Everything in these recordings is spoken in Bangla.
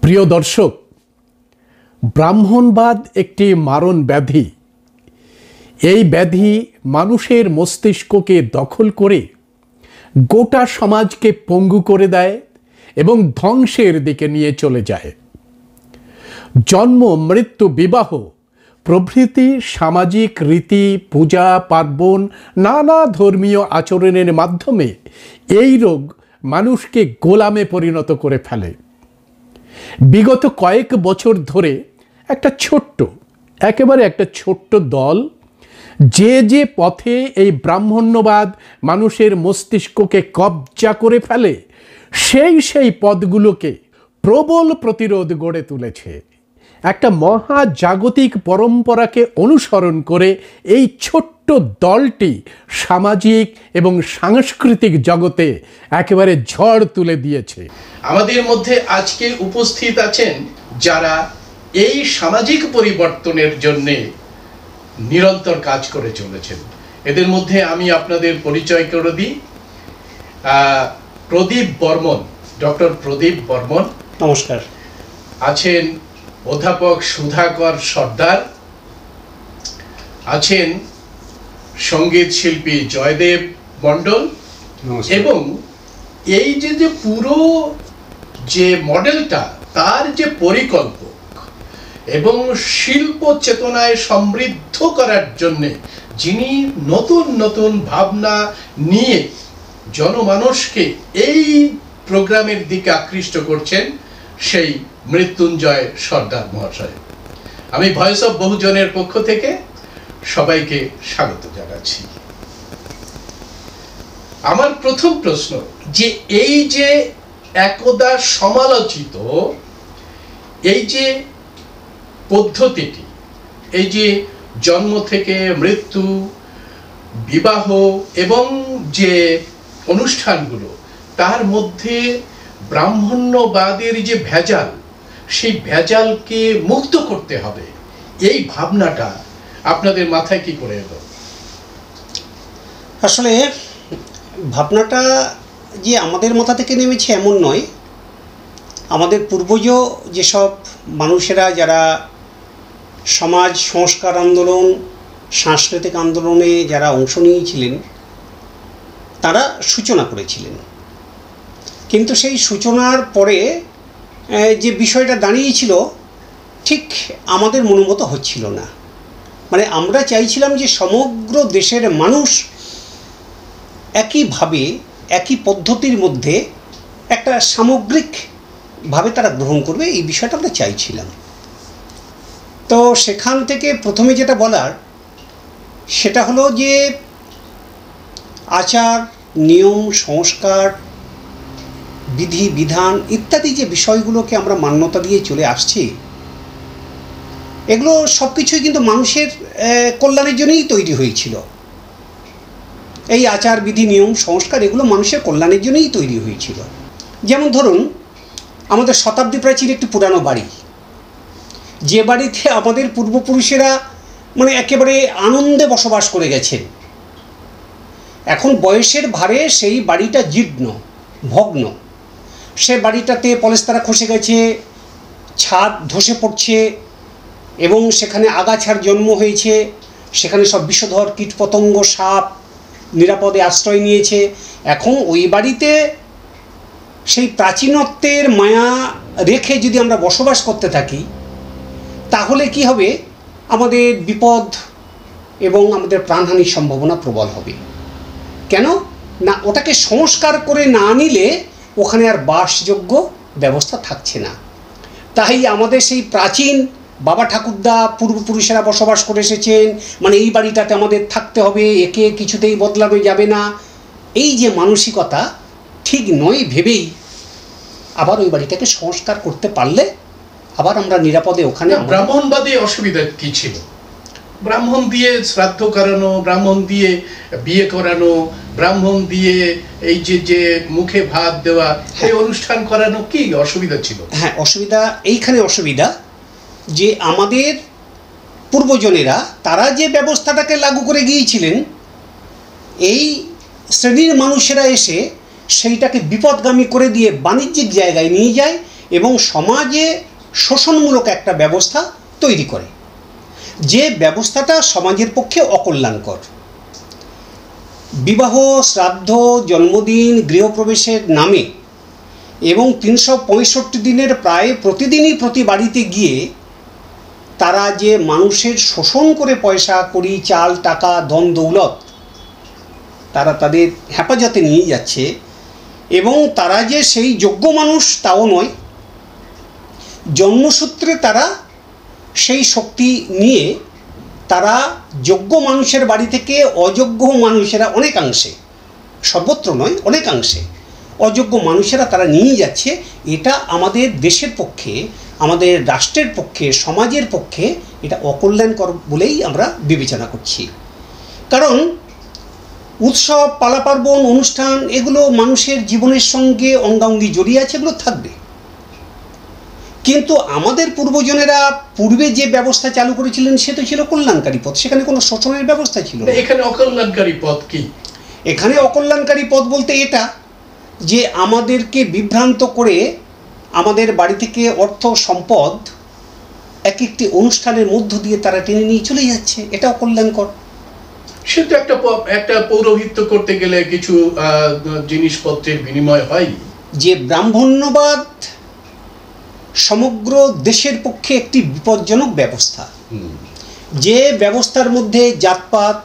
প্রিয় দর্শক, ব্রাহ্মণবাদ একটি মারণ ব্যাধি। এই ব্যাধি মানুষের মস্তিষ্ককে দখল করে গোটা সমাজকে পঙ্গু করে দেয় এবং ধ্বংসের দিকে নিয়ে চলে যায়। জন্ম, মৃত্যু, বিবাহ প্রভৃতি সামাজিক রীতি, পূজা পার্বণ, নানা ধর্মীয় আচরণের মাধ্যমে এই রোগ মানুষকে গোলামে পরিণত করে ফেলে। বিগত কয়েক বছর ধরে একেবারে একটা ছোট্ট দল যে পথে এই ব্রাহ্মণ্যবাদ মানুষের মস্তিষ্ককে কবজা করে ফেলে সেই পথগুলোকে প্রবল প্রতিরোধ গড়ে তুলেছে। একটা মহাজাগতিক পরম্পরাকে অনুসরণ করে এই ছোট্ট দলটি সামাজিক এবং সাংস্কৃতিক জগতে একেবারে ঝড় তুলে দিয়েছে। আমাদের মধ্যে আজকে উপস্থিত আছেন যারা এই সামাজিক পরিবর্তনের জন্য নিরন্তর কাজ করে চলেছেন। এদের মধ্যে আমি আপনাদের পরিচয় করে দিই। প্রদীপ বর্মন, ডক্টর প্রদীপ বর্মন, নমস্কার। আছেন অধ্যাপক সুধাকর সর্দার, আছেন সঙ্গীত শিল্পী জয়দেব মণ্ডল, এবং এই যে পুরো যে মডেলটা, তার যে পরিকল্পক এবং শিল্প চেতনায় সমৃদ্ধ করার জন্যে যিনি নতুন নতুন ভাবনা নিয়ে জনমানসকে এই প্রোগ্রামের দিকে আকৃষ্ট করছেন, সেই মৃত্যুঞ্জয় সর্দার মহাশয়। আমি ভয়েস অফ বহুজনের পক্ষ থেকে সবাইকে স্বাগত জানাচ্ছি। আমার প্রথম প্রশ্ন, যে এই যে একদা সমালোচিত এই যে পদ্ধতিটি, এই যে জন্ম থেকে মৃত্যু, বিবাহ এবং যে অনুষ্ঠানগুলো, তার মধ্যে ব্রাহ্মণ্যবাদের যে ভেজাল, সেই ভেজালকে মুক্ত করতে হবে, এই ভাবনাটা আপনাদের মাথায় কি করে এলো? আসলে ভাবনাটা যে আমাদের মাথা থেকে নেমেছে এমন নয়। আমাদের পূর্বজ যেসব মানুষেরা যারা সমাজ সংস্কার আন্দোলন, সাংস্কৃতিক আন্দোলনে যারা অংশ নিয়েছিলেন, তারা সূচনা করেছিলেন। কিন্তু সেই সূচনার পরে যে বিষয়টা দাঁড়িয়েছিল, ঠিক আমাদের মনোমত হচ্ছিল না। মানে আমরা চাইছিলাম যে সমগ্র দেশের মানুষ একইভাবে, একই পদ্ধতির মধ্যে একটা সামগ্রিকভাবে তারা গ্রহণ করবে, এই বিষয়টা আমরা চাইছিলাম। তো সেখান থেকে প্রথমে যেটা বলার, সেটা হলো যে আচার, নিয়ম, সংস্কার, বিধি বিধান ইত্যাদি যে বিষয়গুলোকে আমরা মান্যতা দিয়ে চলে আসছি, এগুলো সব কিছুই কিন্তু মানুষের কল্যাণের জন্যই তৈরি হয়েছিল। এই আচার, বিধি, নিয়ম, সংস্কার এগুলো মানুষের কল্যাণের জন্যই তৈরি হয়েছিল। যেমন ধরুন, আমাদের শতাব্দী প্রাচীন একটি পুরানো বাড়ি, যে বাড়িতে আমাদের পূর্বপুরুষেরা মানে একেবারে আনন্দে বসবাস করে গেছেন। এখন বয়সের ভারে সেই বাড়িটা জীর্ণ, ভগ্ন। সে বাড়িটাতে পলেস্তারা খসে গেছে, ছাদ ধসে পড়ছে এবং সেখানে আগাছার জন্ম হয়েছে। সেখানে সব বিষধর কীটপতঙ্গ, সাপ নিরাপদে আশ্রয় নিয়েছে। এখন ওই বাড়িতে সেই প্রাচীনত্বের মায়া রেখে যদি আমরা বসবাস করতে থাকি, তাহলে কি হবে? আমাদের বিপদ এবং আমাদের প্রাণহানির সম্ভাবনা প্রবল হবে। কেন না? ওটাকে সংস্কার করে না নিলে ওখানে আর বাসযোগ্য ব্যবস্থা থাকছে না। তাই আমাদের সেই প্রাচীন বাবা ঠাকুরদা পূর্বপুরুষেরা বসবাস করে এসেছেন, মানে এই বাড়িটাতে আমাদের থাকতে হবে, একে কিছুতেই বদলানো যাবে না, এই যে মানসিকতা ঠিক নয় ভেবেই আবার ওই বাড়িটাকে সংস্কার করতে পারলে আবার আমরা নিরাপদে ওখানে। ব্রাহ্মণবাদে অসুবিধা কি ছিল? ব্রাহ্মণ দিয়ে শ্রাদ্ধ করানো, ব্রাহ্মণ দিয়ে বিয়ে করানো, ব্রাহ্মণ দিয়ে এই যে মুখে ভাত দেওয়া, এই অনুষ্ঠান করানো, কি অসুবিধা ছিল? হ্যাঁ, অসুবিধা এইখানে অসুবিধা যে আমাদের পূর্বজনেরা তারা যে ব্যবস্থাটাকে লাগু করে গিয়েছিলেন, এই শ্রেণীর মানুষেরা এসে সেইটাকে বিপদগামী করে দিয়ে বাণিজ্যিক জায়গায় নিয়ে যায় এবং সমাজে শোষণমূলক একটা ব্যবস্থা তৈরি করে, যে ব্যবস্থাটা সমাজের পক্ষে অকল্যাণকর। বিবাহ, শ্রাদ্ধ, জন্মদিন, গৃহপ্রবেশের নামে এবং 365 দিনের প্রায় প্রতিদিনই প্রতি বাড়িতে গিয়ে তারা যে মানুষের শোষণ করে পয়সা কড়ি, চাল, টাকা, ধন দৌলত তারা তাদের হেফাজতে নিয়ে যাচ্ছে, এবং তারা যে সেই যোগ্য মানুষ তাও নয়, জন্মসূত্রে তারা সেই শক্তি নিয়ে তারা যোগ্য মানুষের বাড়ি থেকে অযোগ্য মানুষেরা অনেকাংশে, সর্বত্র নয় অনেকাংশে অযোগ্য মানুষেরা তারা নিয়ে যাচ্ছে। এটা আমাদের দেশের পক্ষে, আমাদের রাষ্ট্রের পক্ষে, সমাজের পক্ষে এটা অকল্যাণকর বলেই আমরা বিবেচনা করছি। কারণ উৎসব, পালাপার্বণ, অনুষ্ঠান এগুলো মানুষের জীবনের সঙ্গে অঙ্গাঙ্গি জড়িয়ে আছে, এগুলো থাকবে। কিন্তু আমাদের পূর্বজনেরা পূর্বে যে ব্যবস্থা চালু করেছিলেন সে তো ছিল কল্যাণকারী পথ, সেখানে কোনো শোষণের ব্যবস্থা ছিল না। এখানে অকল্যাণকারী পথ কি? এখানে অকল্যাণকারী পথ বলতে এটা যে আমাদেরকে বিভ্রান্ত করে আমাদের বাড়ি থেকে অর্থ সম্পদ এক একটি অনুষ্ঠানের মধ্য দিয়ে তারা টেনে নিয়ে চলে যাচ্ছে, এটা অকল্যাণকর। সে তো একটা পৌরোহিত্য করতে গেলে কিছু জিনিসপত্রের বিনিময় হয়। যে ব্রাহ্মণ্যবাদ সমগ্র দেশের পক্ষে একটি বিপজ্জনক ব্যবস্থা, যে ব্যবস্থার মধ্যে জাতপাত,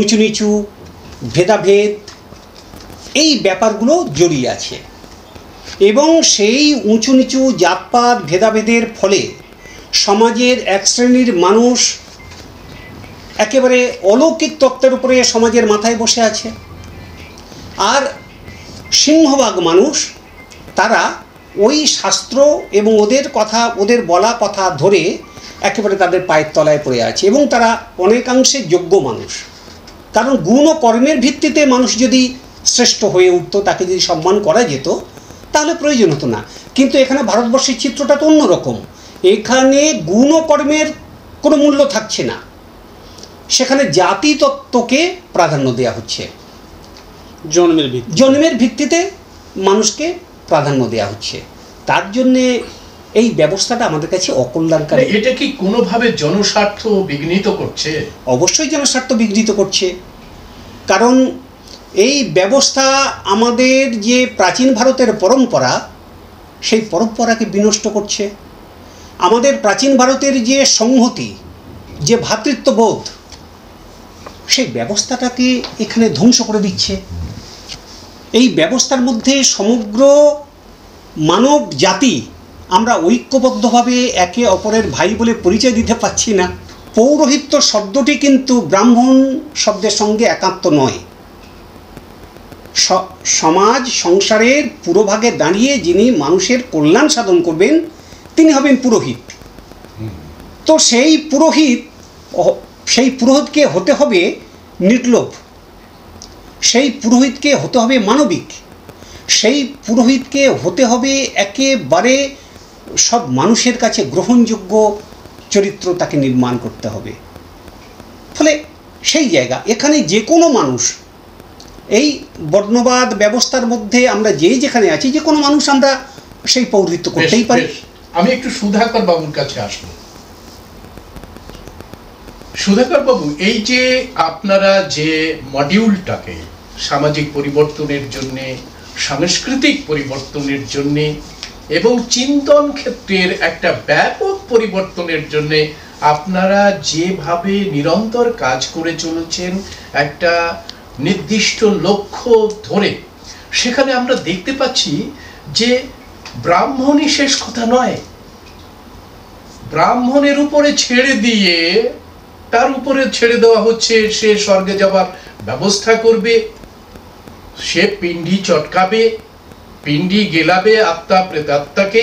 উঁচু নিচু, ভেদাভেদ এই ব্যাপারগুলো জড়িয়ে আছে, এবং সেই উঁচু নিচু জাতপাত ভেদাভেদের ফলে সমাজের এক শ্রেণীর মানুষ একেবারে অলৌকিক তত্ত্বের উপরে সমাজের মাথায় বসে আছে, আর সিংহভাগ মানুষ তারা ওই শাস্ত্র এবং ওদের কথা, ওদের বলা কথা ধরে একেবারে তাদের পায়ের তলায় পড়ে আছে, এবং তারা অনেকাংশে যোগ্য মানুষ। কারণ গুণ ও কর্মের ভিত্তিতে মানুষ যদি শ্রেষ্ঠ হয়ে উঠত, তাকে যদি সম্মান করা যেত, তাহলে প্রয়োজন হতো না। কিন্তু এখানে ভারতবর্ষের চিত্রটা তো অন্যরকম। এখানে গুণ ও কর্মের কোনো মূল্য থাকছে না, সেখানে জাতি তত্ত্বকে প্রাধান্য দেওয়া হচ্ছে, জন্মের ভিত্তিতে মানুষকে প্রাধান্য দেওয়া হচ্ছে। তার জন্যে এই ব্যবস্থাটা আমাদের কাছে অকল্যাণকারী। এটা কি কোনোভাবে জনস্বার্থ বিঘ্নিত করছে? অবশ্যই জনস্বার্থ বিঘ্নিত করছে, কারণ এই ব্যবস্থা আমাদের যে প্রাচীন ভারতের পরম্পরা, সেই পরম্পরাকে বিনষ্ট করছে। আমাদের প্রাচীন ভারতের যে সংহতি, যে ভ্রাতৃত্ববোধ, সেই ব্যবস্থাটাকে এখানে ধ্বংস করে দিচ্ছে। এই ব্যবস্থার মধ্যে সমগ্র মানব জাতি আমরা ঐক্যবদ্ধভাবে একে অপরের ভাই বলে পরিচয় দিতে পারছি না। পৌরোহিত্য শব্দটি কিন্তু ব্রাহ্মণ শব্দের সঙ্গে একাত্ম নয়। সমাজ সংসারের পুরোভাগে দাঁড়িয়ে যিনি মানুষের কল্যাণ সাধন করবেন তিনি হবেন পুরোহিত। তো সেই পুরোহিতকে হতে হবে নির্লোভ, সেই পুরোহিতকে হতে হবে মানবিক, সেই পুরোহিতকে হতে হবে একেবারে সব মানুষের কাছে গ্রহণযোগ্য চরিত্র তাকে নির্মাণ করতে হবে। ফলে সেই জায়গা এখানে যে কোনো মানুষ, এই বর্ণবাদ ব্যবস্থার মধ্যে আমরা যেখানে আছি, যে কোনো মানুষ আমরা সেই পৌরোহিত্য করতেই পারি। আমি একটু সুধাকর বাবুর কাছে আসবো। সুধাকর বাবু, এই যে আপনারা যে মডিউলটাকে সামাজিক পরিবর্তনের জন্য, সাংস্কৃতিক পরিবর্তনের জন্য এবং চিন্তন ক্ষেত্রের একটা ব্যাপক পরিবর্তনের জন্য আপনারা যেভাবে নিরন্তর কাজ করে চলেছেন একটা নির্দিষ্ট লক্ষ্য ধরে, সেখানে আমরা দেখতে পাচ্ছি যে ব্রাহ্মণই শেষ কথা নয়। ব্রাহ্মণের উপরে ছেড়ে দিয়ে, তার উপরে ছেড়ে দেওয়া হচ্ছে সে স্বর্গে যাওয়ার ব্যবস্থা করবে, সে পিণ্ডি চটকাবে, পিণ্ডি গেলাবে আত্মা প্রেতাত্মাকে,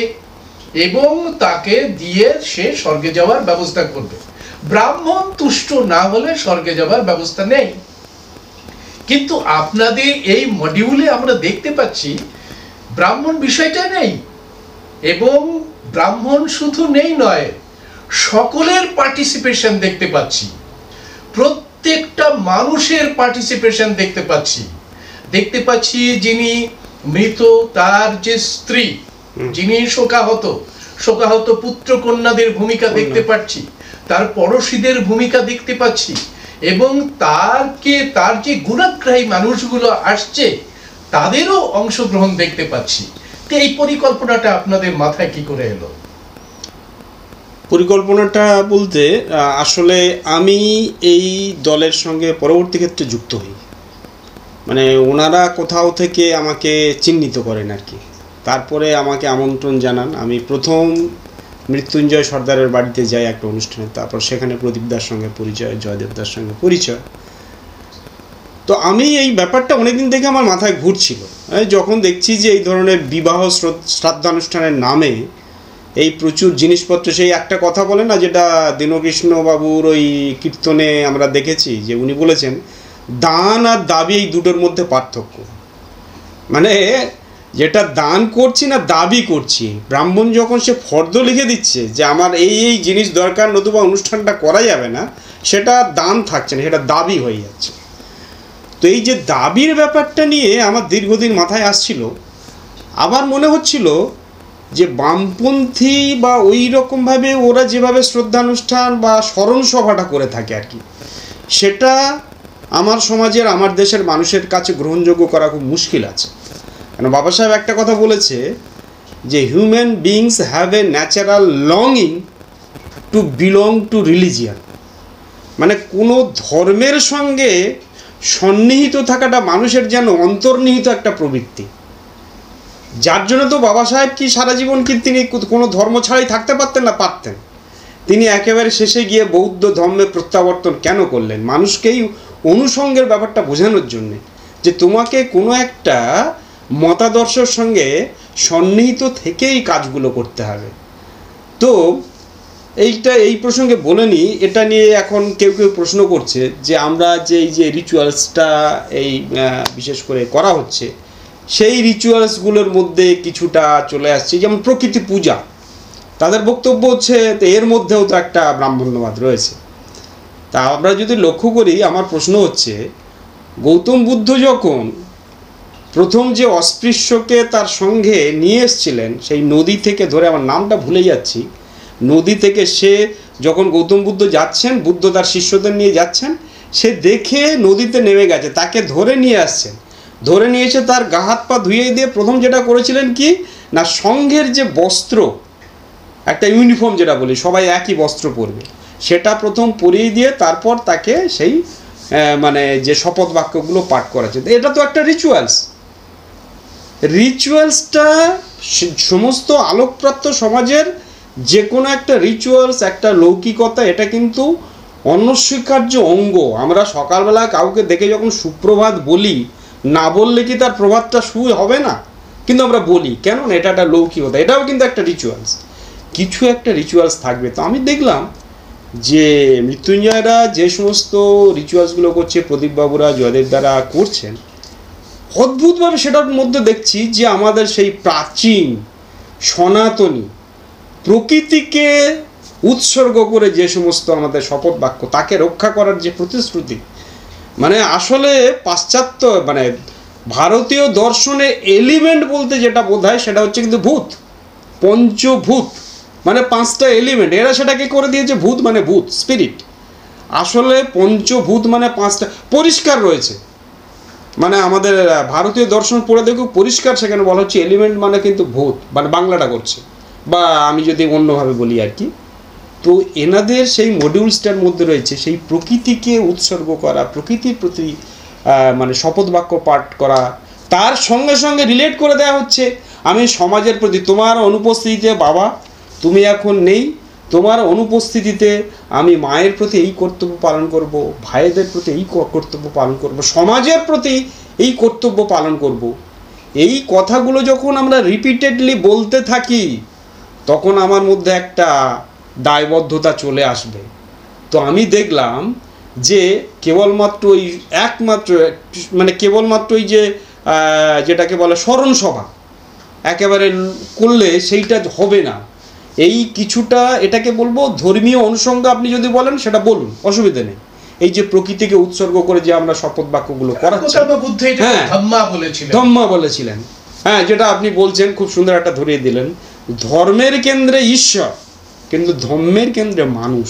এবং তাকে দিয়ে সে স্বর্গে যাওয়ার ব্যবস্থা করবে। ব্রাহ্মণ তুষ্ট না হলে স্বর্গে যাওয়ার ব্যবস্থা নেই। কিন্তু আপনাদের এই মডিউলে আমরা দেখতে পাচ্ছি ব্রাহ্মণ বিষয়টা নেই, এবং ব্রাহ্মণ শুধু নেই নয়, সকলের পার্টিসিপেশন দেখতে পাচ্ছি, প্রত্যেকটা মানুষের পার্টিসিপেশন দেখতে পাচ্ছি। যিনি মৃত, তার যে স্ত্রী, যিনি শোকাহত পুত্র কন্যাদের ভূমিকা দেখতে পাচ্ছি, তার পড়শীদের ভূমিকা দেখতে পাচ্ছি, এবং তার যে গুণাগ্রাহী মানুষগুলো আসছে তাদেরও অংশগ্রহণ দেখতে পাচ্ছি। তো এই পরিকল্পনাটা আপনাদের মাথায় কি করে এলো? পরিকল্পনাটা বলতে আসলে আমি এই দলের সঙ্গে পরবর্তী ক্ষেত্রে যুক্ত হই, মানে ওনারা কোথাও থেকে আমাকে চিহ্নিত করেন আর কি। তারপরে আমাকে আমন্ত্রণ জানান, আমি প্রথম মৃত্যুঞ্জয় সর্দারের বাড়িতে যাই একটা অনুষ্ঠানে, তারপর সেখানে প্রদীপদার সঙ্গে পরিচয়, জয়দেবদার সঙ্গে পরিচয়। তো আমি এই ব্যাপারটা অনেকদিন থেকে আমার মাথায় ঘুরছিল, যখন দেখছি যে এই ধরনের বিবাহ শ্রাদ্ধানুষ্ঠানের নামে এই প্রচুর জিনিসপত্র, সেই একটা কথা বলে না যেটা দীনকৃষ্ণ বাবুর ওই কীর্তনে আমরা দেখেছি, যে উনি বলেছেন দান আর দাবি এই দুটোর মধ্যে পার্থক্য। মানে যেটা দান করছি না দাবি করছি, ব্রাহ্মণ যখন সে ফর্দ লিখে দিচ্ছে যে আমার এই এই জিনিস দরকার নতুবা অনুষ্ঠানটা করা যাবে না, সেটা দান থাকছে না, সেটা দাবি হয়ে যাচ্ছে। তো এই যে দাবির ব্যাপারটা নিয়ে আমার দীর্ঘদিন মাথায় আসছিল। আবার মনে হচ্ছিল যে বামপন্থী বা ওই রকমভাবে ওরা যেভাবে শ্রদ্ধানুষ্ঠান বা স্মরণ সভাটা করে থাকে আর কি, সেটা আমার সমাজের, আমার দেশের মানুষের কাছে গ্রহণযোগ্য করা খুব মুশকিল আছে। কেন বাবা সাহেব একটা কথা বলেছে যে human beings have a natural লংইং টু বিলং টু রিলিজিয়ান, মানে কোনো ধর্মের সঙ্গে সন্নিহিত থাকাটা মানুষের যেন অন্তর্নিহিত একটা প্রবৃত্তি, যার জন্য তো বাবা সাহেব কি সারা জীবন কি তিনি কোনো ধর্ম ছাড়াই থাকতে পারতেন না? পারতেন। তিনি একেবারে শেষে গিয়ে বৌদ্ধ ধর্মে প্রত্যাবর্তন কেন করলেন? মানুষকেই অনুষঙ্গের ব্যাপারটা বোঝানোর জন্যে, যে তোমাকে কোনো একটা মতাদর্শের সঙ্গে সন্নিহিত থেকেই কাজগুলো করতে হবে। তো এই প্রসঙ্গে বলে নিই, এটা নিয়ে এখন কেউ কেউ প্রশ্ন করছে যে আমরা যে এই যে রিচুয়ালসটা এই বিশেষ করে করা হচ্ছে, সেই রিচুয়ালসগুলোর মধ্যে কিছুটা চলে আসছে, যেমন প্রকৃতি পূজা। তাদের বক্তব্য হচ্ছে এর মধ্যেও তো একটা ব্রাহ্মণ্যবাদ রয়েছে। তা আমরা যদি লক্ষ্য করি, আমার প্রশ্ন হচ্ছে গৌতম বুদ্ধ যখন প্রথম যে অস্পৃশ্যকে তার সঙ্গে নিয়ে এসছিলেন সেই নদী থেকে ধরে, আমার নামটা ভুলে যাচ্ছি, নদী থেকে সে যখন গৌতম বুদ্ধ যাচ্ছেন, বুদ্ধ তার শিষ্যদের নিয়ে যাচ্ছেন, সে দেখে নদীতে নেমে গেছে, তাকে ধরে নিয়ে আসছেন, ধরে নিয়ে এসে তার গা হাত পা ধুয়ে দিয়ে প্রথম যেটা করেছিলেন কি না, সংঘের যে বস্ত্র, একটা ইউনিফর্ম যেটা বলি সবাই একই বস্ত্র পরবে, সেটা প্রথম পরিয়ে দিয়ে তারপর তাকে সেই মানে যে শপথ বাক্যগুলো পাঠ করাচ্ছে। এটা তো একটা রিচুয়ালসটা সমস্ত আলোকপ্রাপ্ত সমাজের যে কোনো একটা রিচুয়ালস, একটা লৌকিকতা, এটা কিন্তু অনস্বীকার্য অঙ্গ। আমরা সকালবেলা কাউকে দেখে যখন সুপ্রভাত বলি, না বললে কি তার প্রভাতটা হবে না? কিন্তু আমরা বলি কেন না, এটা একটা লৌকিকতা, এটাও কিন্তু একটা রিচুয়ালস, কিছু একটা রিচুয়ালস থাকবে। তো আমি দেখলাম যে মৃত্যুঞ্জয়রা যে সমস্ত রিচুয়ালসগুলো করছে, প্রদীপবাবুরা, জয়দেব দ্বারা করছেন, অদ্ভুতভাবে সেটার মধ্যে দেখছি যে আমাদের সেই প্রাচীন সনাতনী প্রকৃতিকে উৎসর্গ করে যে সমস্ত আমাদের শপথ বাক্য, তাকে রক্ষা করার যে প্রতিশ্রুতি, মানে আসলে পাশ্চাত্য মানে ভারতীয় দর্শনে এলিমেন্ট বলতে যেটা বোঝায় সেটা হচ্ছে কিন্তু ভূত, পঞ্চভূত, মানে পাঁচটা এলিমেন্ট, এরা সেটাকে করে দিয়েছে ভূত মানে ভূত, স্পিরিট। আসলে পঞ্চভূত মানে পাঁচটা, পরিষ্কার রয়েছে, মানে আমাদের ভারতীয় দর্শন পড়ে দেখুক পরিষ্কার, সেখানে বলা হচ্ছে এলিমেন্ট মানে কিন্তু ভূত, মানে বাংলাটা করছে, বা আমি যদি অন্যভাবে বলি আর কি। তো এনাদের সেই মডিউলসটার মধ্যে রয়েছে সেই প্রকৃতিকে উৎসর্গ করা, প্রকৃতির প্রতি মানে শপথ বাক্য পাঠ করা, তার সঙ্গে সঙ্গে রিলেট করে দেওয়া হচ্ছে আমি সমাজের প্রতি, তোমার অনুপস্থিতিতে বাবা তুমি এখন নেই, তোমার অনুপস্থিতিতে আমি মায়ের প্রতি এই কর্তব্য পালন করব, ভাইদের প্রতি এই কর্তব্য পালন করব, সমাজের প্রতি এই কর্তব্য পালন করব। এই কথাগুলো যখন আমরা রিপিটেডলি বলতে থাকি, তখন আমার মধ্যে একটা দায়বদ্ধতা চলে আসবে। তো আমি দেখলাম যে কেবলমাত্র ওই কেবলমাত্র ওই যে যেটাকে বলে স্মরণ সভা একেবারে করলে সেইটা হবে না। এই কিছুটা এটাকে বলবো ধর্মীয় অনুষঙ্গ, আপনি যদি বলেন সেটা বলুন, অসুবিধা নেই। এই যে প্রকৃতিকে উৎসর্গ করে যে আমরা শপথ বাক্যগুলো করাচ্ছি, হ্যাঁ ধম্মা বলেছিলেন, হ্যাঁ, যেটা আপনি বলছেন খুব সুন্দর একটা ধরিয়ে দিলেন, ধর্মের কেন্দ্রে ঈশ্বর কিন্তু ধর্মের কেন্দ্রে মানুষ।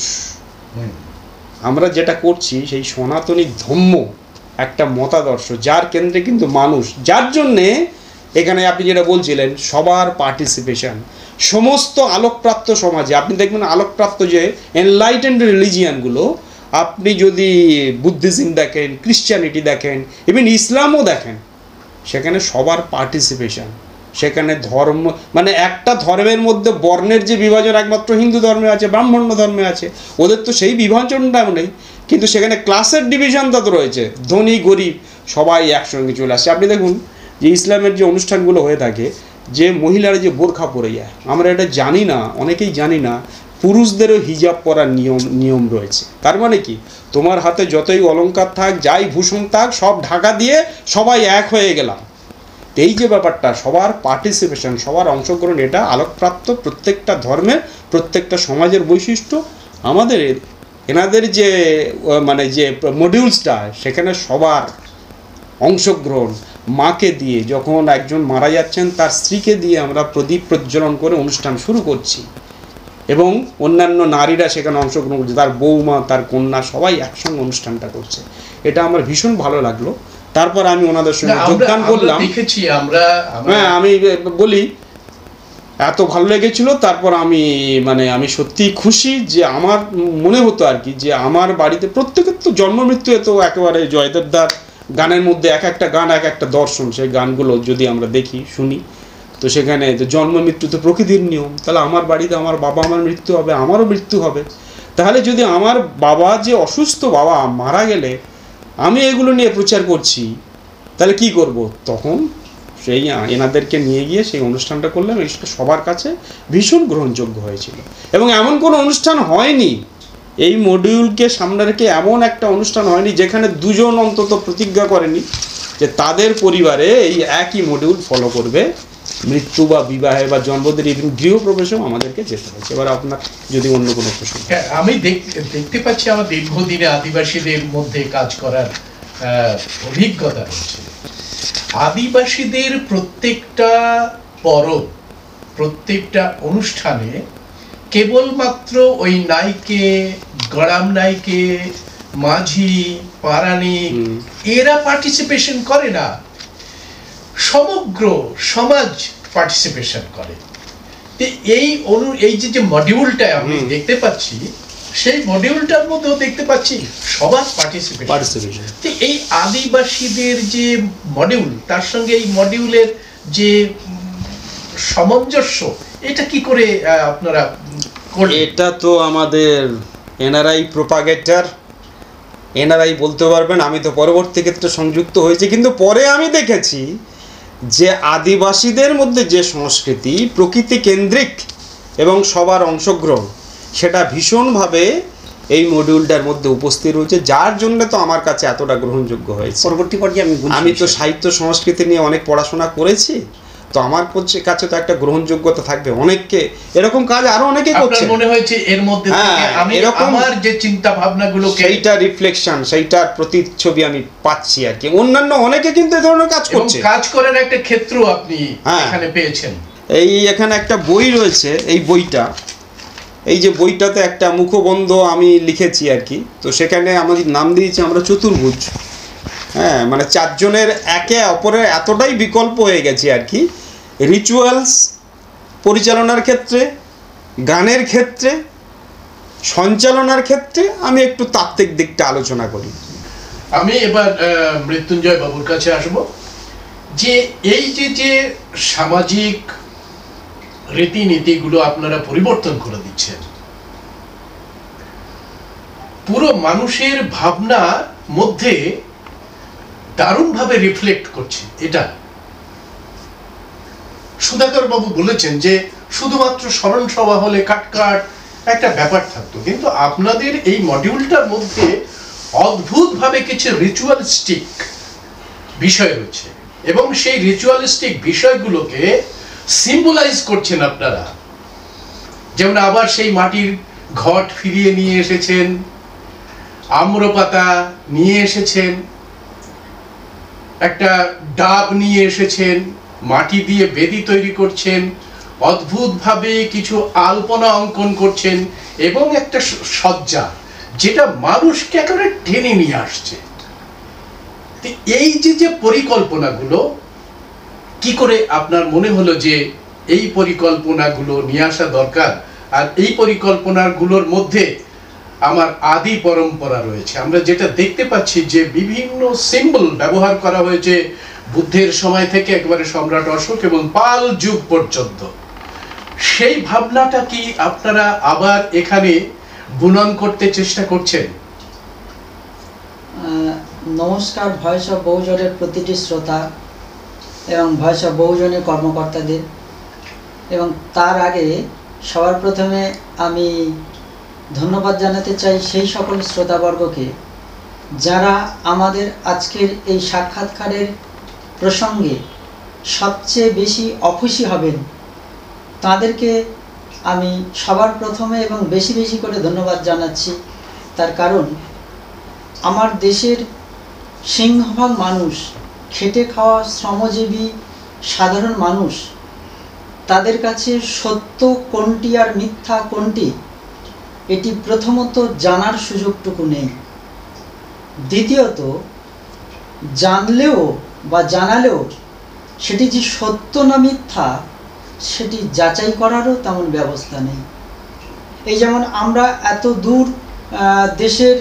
আমরা যেটা করছি সেই সনাতনী ধর্ম একটা মতাদর্শ যার কেন্দ্রে কিন্তু মানুষ, যার জন্যে এখানে আপনি যেটা বলছিলেন সবার পার্টিসিপেশন, সমস্ত আলোকপ্রাপ্ত সমাজে আপনি দেখবেন আলোকপ্রাপ্ত যে এনলাইটেন্ড রিলিজিয়ানগুলো, আপনি যদি বুদ্ধিজম দেখেন, ক্রিশ্চিয়ানিটি দেখেন, ইভেন ইসলামও দেখেন, সেখানে সবার পার্টিসিপেশন, সেখানে ধর্ম মানে একটা ধর্মের মধ্যে বর্ণের যে বিভাজন একমাত্র হিন্দু ধর্মে আছে, ব্রাহ্মণ্য ধর্মে আছে, ওদের তো সেই বিভাজনটাও নেই, কিন্তু সেখানে ক্লাসের ডিভিশনটা তো রয়েছে, ধনী গরিব সবাই একসঙ্গে চলে আসছে। আপনি দেখুন যে ইসলামের যে অনুষ্ঠানগুলো হয়ে থাকে, যে মহিলারা যে বোরখা পরে যায়, আমরা এটা জানি না, অনেকেই জানি না, পুরুষদেরও হিজাব পরার নিয়ম রয়েছে। তার মানে কি, তোমার হাতে যতই অলংকার থাক, যাই ভূষণ থাক, সব ঢাকা দিয়ে সবাই এক হয়ে গেলাম। এই যে ব্যাপারটা, সবার পার্টিসিপেশন, সবার অংশগ্রহণ, এটা আলোকপ্রাপ্ত প্রত্যেকটা ধর্মের প্রত্যেকটা সমাজের বৈশিষ্ট্য। আমাদের এনাদের যে মানে যে মডিউলসটা, সেখানে সবার অংশগ্রহণ, মাকে দিয়ে যখন একজন মারা যাচ্ছেন তার স্ত্রীকে দিয়ে আমরা প্রদীপ প্রজ্বলন করে অনুষ্ঠান শুরু করছি, এবং অন্যান্য নারীরা সেখানে অংশগ্রহণ করছে, তার বৌমা, তার কন্যা, সবাই একসঙ্গে অনুষ্ঠানটা করছে। এটা আমার ভীষণ ভালো লাগলো। তারপর আমি ওনাদের সঙ্গে যোগদান করলাম। হ্যাঁ, আমি বলি এত ভালো লেগেছিল। তারপর আমি সত্যি খুশি যে আমার মনে হতো আর কি, যে আমার বাড়িতে প্রত্যেকের তো জন্ম মৃত্যু তো একেবারে জয়দেবদার গানের মধ্যে এক একটা গান এক একটা দর্শন। সেই গানগুলো যদি আমরা দেখি শুনি, তো সেখানে তো জন্ম মৃত্যু তো প্রকৃতির নিয়ম। তাহলে আমার বাড়িতে আমার বাবা আমার মৃত্যু হবে, আমারও মৃত্যু হবে। তাহলে যদি আমার বাবা যে অসুস্থ বাবা মারা গেলে আমি এগুলো নিয়ে প্রচার করছি, তাহলে কি করব? তখন সেই এনাদেরকে নিয়ে গিয়ে সেই অনুষ্ঠানটা করলাম। এটা সবার কাছে ভীষণ গ্রহণযোগ্য হয়েছিল, এবং এমন কোনো অনুষ্ঠান হয়নি, এই মডিউলকে সামনে রেখে এমন একটা অনুষ্ঠান হয়নি যেখানে দুজন অন্তত প্রতিজ্ঞা করেনি যে তাদের পরিবারে এই একই মডিউল ফলো করবে। মৃত্যু বা বিবাহে বা জন্মদিন, ইভেন গৃহপ্রবেশেও আমাদেরকে যেতে হয়েছে। এবার আপনার যদি অন্য কোনো প্রশ্ন। হ্যাঁ, আমি দেখতে পাচ্ছি আমার দীর্ঘদিনে আদিবাসীদের মধ্যে কাজ করার অভিজ্ঞতা রয়েছে। আদিবাসীদের প্রত্যেকটা পরব, প্রত্যেকটা অনুষ্ঠানে কেবলমাত্র ওই নাইকে, গড়াম নাইকে, মাঝি, পারানিক এরা পার্টিসিপেশন করে না, সমগ্র সমাজ পার্টিসিপেশন করে। এই যে মডিউলটা আমি দেখতে পাচ্ছি, সেই মডিউলটার মধ্যেও দেখতে পাচ্ছি সবার পার্টিসিপেশন। এই আদিবাসীদের যে মডিউল, তার সঙ্গে এই মডিউলের যে সামঞ্জস্য, এটা কি করে আপনারা করলেন? এটা তো আমাদের এনআরআই প্রোপাগেটর, এনআরআই বলতে পারবেন। আমি তো পরবর্তী ক্ষেত্রে সংযুক্ত হয়েছি, কিন্তু পরে আমি দেখেছি যে আদিবাসীদের মধ্যে যে সংস্কৃতি প্রকৃতি কেন্দ্রিক এবং সবার অংশগ্রহণ, সেটা ভীষণভাবে এই মডিউলটার মধ্যে উপস্থিত রয়েছে, যার জন্য তো আমার কাছে এতটা গ্রহণযোগ্য হয়েছে। পরবর্তী পর্যায়ে আমি তো সাহিত্য সংস্কৃতি নিয়ে অনেক পড়াশোনা করেছি, তো আমার কাছে তো একটা গ্রহণযোগ্যতা থাকবে। অনেককে এরকম কাজ আরো অনেকে করছে, মনে হয়েছে এর মধ্যে থেকে আমি আমার যে চিন্তা ভাবনাগুলো, সেইটা রিফ্লেকশন, সেইটার প্রতিচ্ছবি আমি পাচ্ছি আর কি। অন্যান্য অনেকে কিন্তু এই ধরনের কাজ করছে, কাজ করার একটা ক্ষেত্র আপনি এখানে পেয়েছেন। এখানে একটা বই রয়েছে, এই বইটা, এই যে বইটাতে একটা মুখবন্ধ আমি লিখেছি আর কি। তো সেখানে আমাদের নাম দিয়েছি আমরা চতুর্ভুজ। হ্যাঁ, মানে চারজনের একে অপরের এতটাই বিকল্প হয়ে গেছে আর কি। রিচুয়ালস পরিচালনার ক্ষেত্রে, গানের ক্ষেত্রে, সঞ্চালনার ক্ষেত্রে আমি একটু তাত্ত্বিক দিকটা আলোচনা করি। আমি এবার মৃত্যুঞ্জয় বাবুর কাছে আসব, যে এই যে সামাজিক রীতিনীতিগুলো আপনারা পরিবর্তন করে দিচ্ছেন, পুরো মানুষের ভাবনা মধ্যে দারুণভাবে রিফ্লেক্ট করছে। এটা সুধাকর বাবু বলেছেন যে শুধুমাত্র স্মরণ সভা হলে কাটকাট একটা ব্যাপার থাকতো, কিন্তু আপনাদের এই মডিউলটার মধ্যে অদ্ভুতভাবে কিছু রিচুয়ালিস্টিক বিষয় রয়েছে, এবং সেই রিচুয়ালিস্টিক বিষয়গুলোকে সিম্বলাইজ করছেন আপনারা। যেমন আবার সেই মাটির ঘট ফিরিয়ে নিয়ে এসেছেন, আম্রপাতা নিয়ে এসেছেন, একটা ডাব নিয়ে এসেছেন, মাটি দিয়ে বেদি তৈরি করছেন, অদ্ভুতভাবে কিছু আলপনা অঙ্কন করছেন এবং একটা সজ্জা যেটা মানুষকে একেবারে টেনে নিয়ে আসছে। এই যে পরিকল্পনাগুলো, কি করে আপনার মনে হলো যে এই পরিকল্পনাগুলো নিয়ে আসা দরকার? আর এই পরিকল্পনাগুলোর মধ্যে আমার আদি পরম্পরা রয়েছে। আমরা যেটা দেখতে পাচ্ছি যে বিভিন্ন সিম্বল ব্যবহার করা হয়েছে বুদ্ধের সময় থেকে একেবারে সম্রাট অশোক এবং পাল যুগ পর্যন্ত। সেই ভাবনাটা কি আপনারা আবার এখানে বুনন করতে চেষ্টা করছেন? নমস্কার ভয়েস অফ বহুজনের প্রতিটি শ্রোতা এবং ভয়েস অফ বহুজনের কর্মকর্তাদের, এবং তার আগে সবার প্রথমে আমি ধন্যবাদ জানাতে চাই সেই সকল শ্রোতাবর্গকে যারা আমাদের আজকের এই সাক্ষাৎকারের প্রসঙ্গে সবচেয়ে বেশি অখুশি হবেন। তাদেরকে আমি সবার প্রথমে এবং বেশি বেশি করে ধন্যবাদ জানাচ্ছি। তার কারণ আমার দেশের সিংহভাগ মানুষ, খেটে খাওয়া শ্রমজীবী সাধারণ মানুষ, তাদের কাছে সত্য কোনটি আর মিথ্যা কোনটি এটি প্রথমত জানার সুযোগটুকু নেই। দ্বিতীয়ত জানলেও বা জানালেও সেটি যে সত্য না মিথ্যা সেটি যাচাই করারও তেমন ব্যবস্থা নেই। এই যেমন আমরা এত দূর দেশের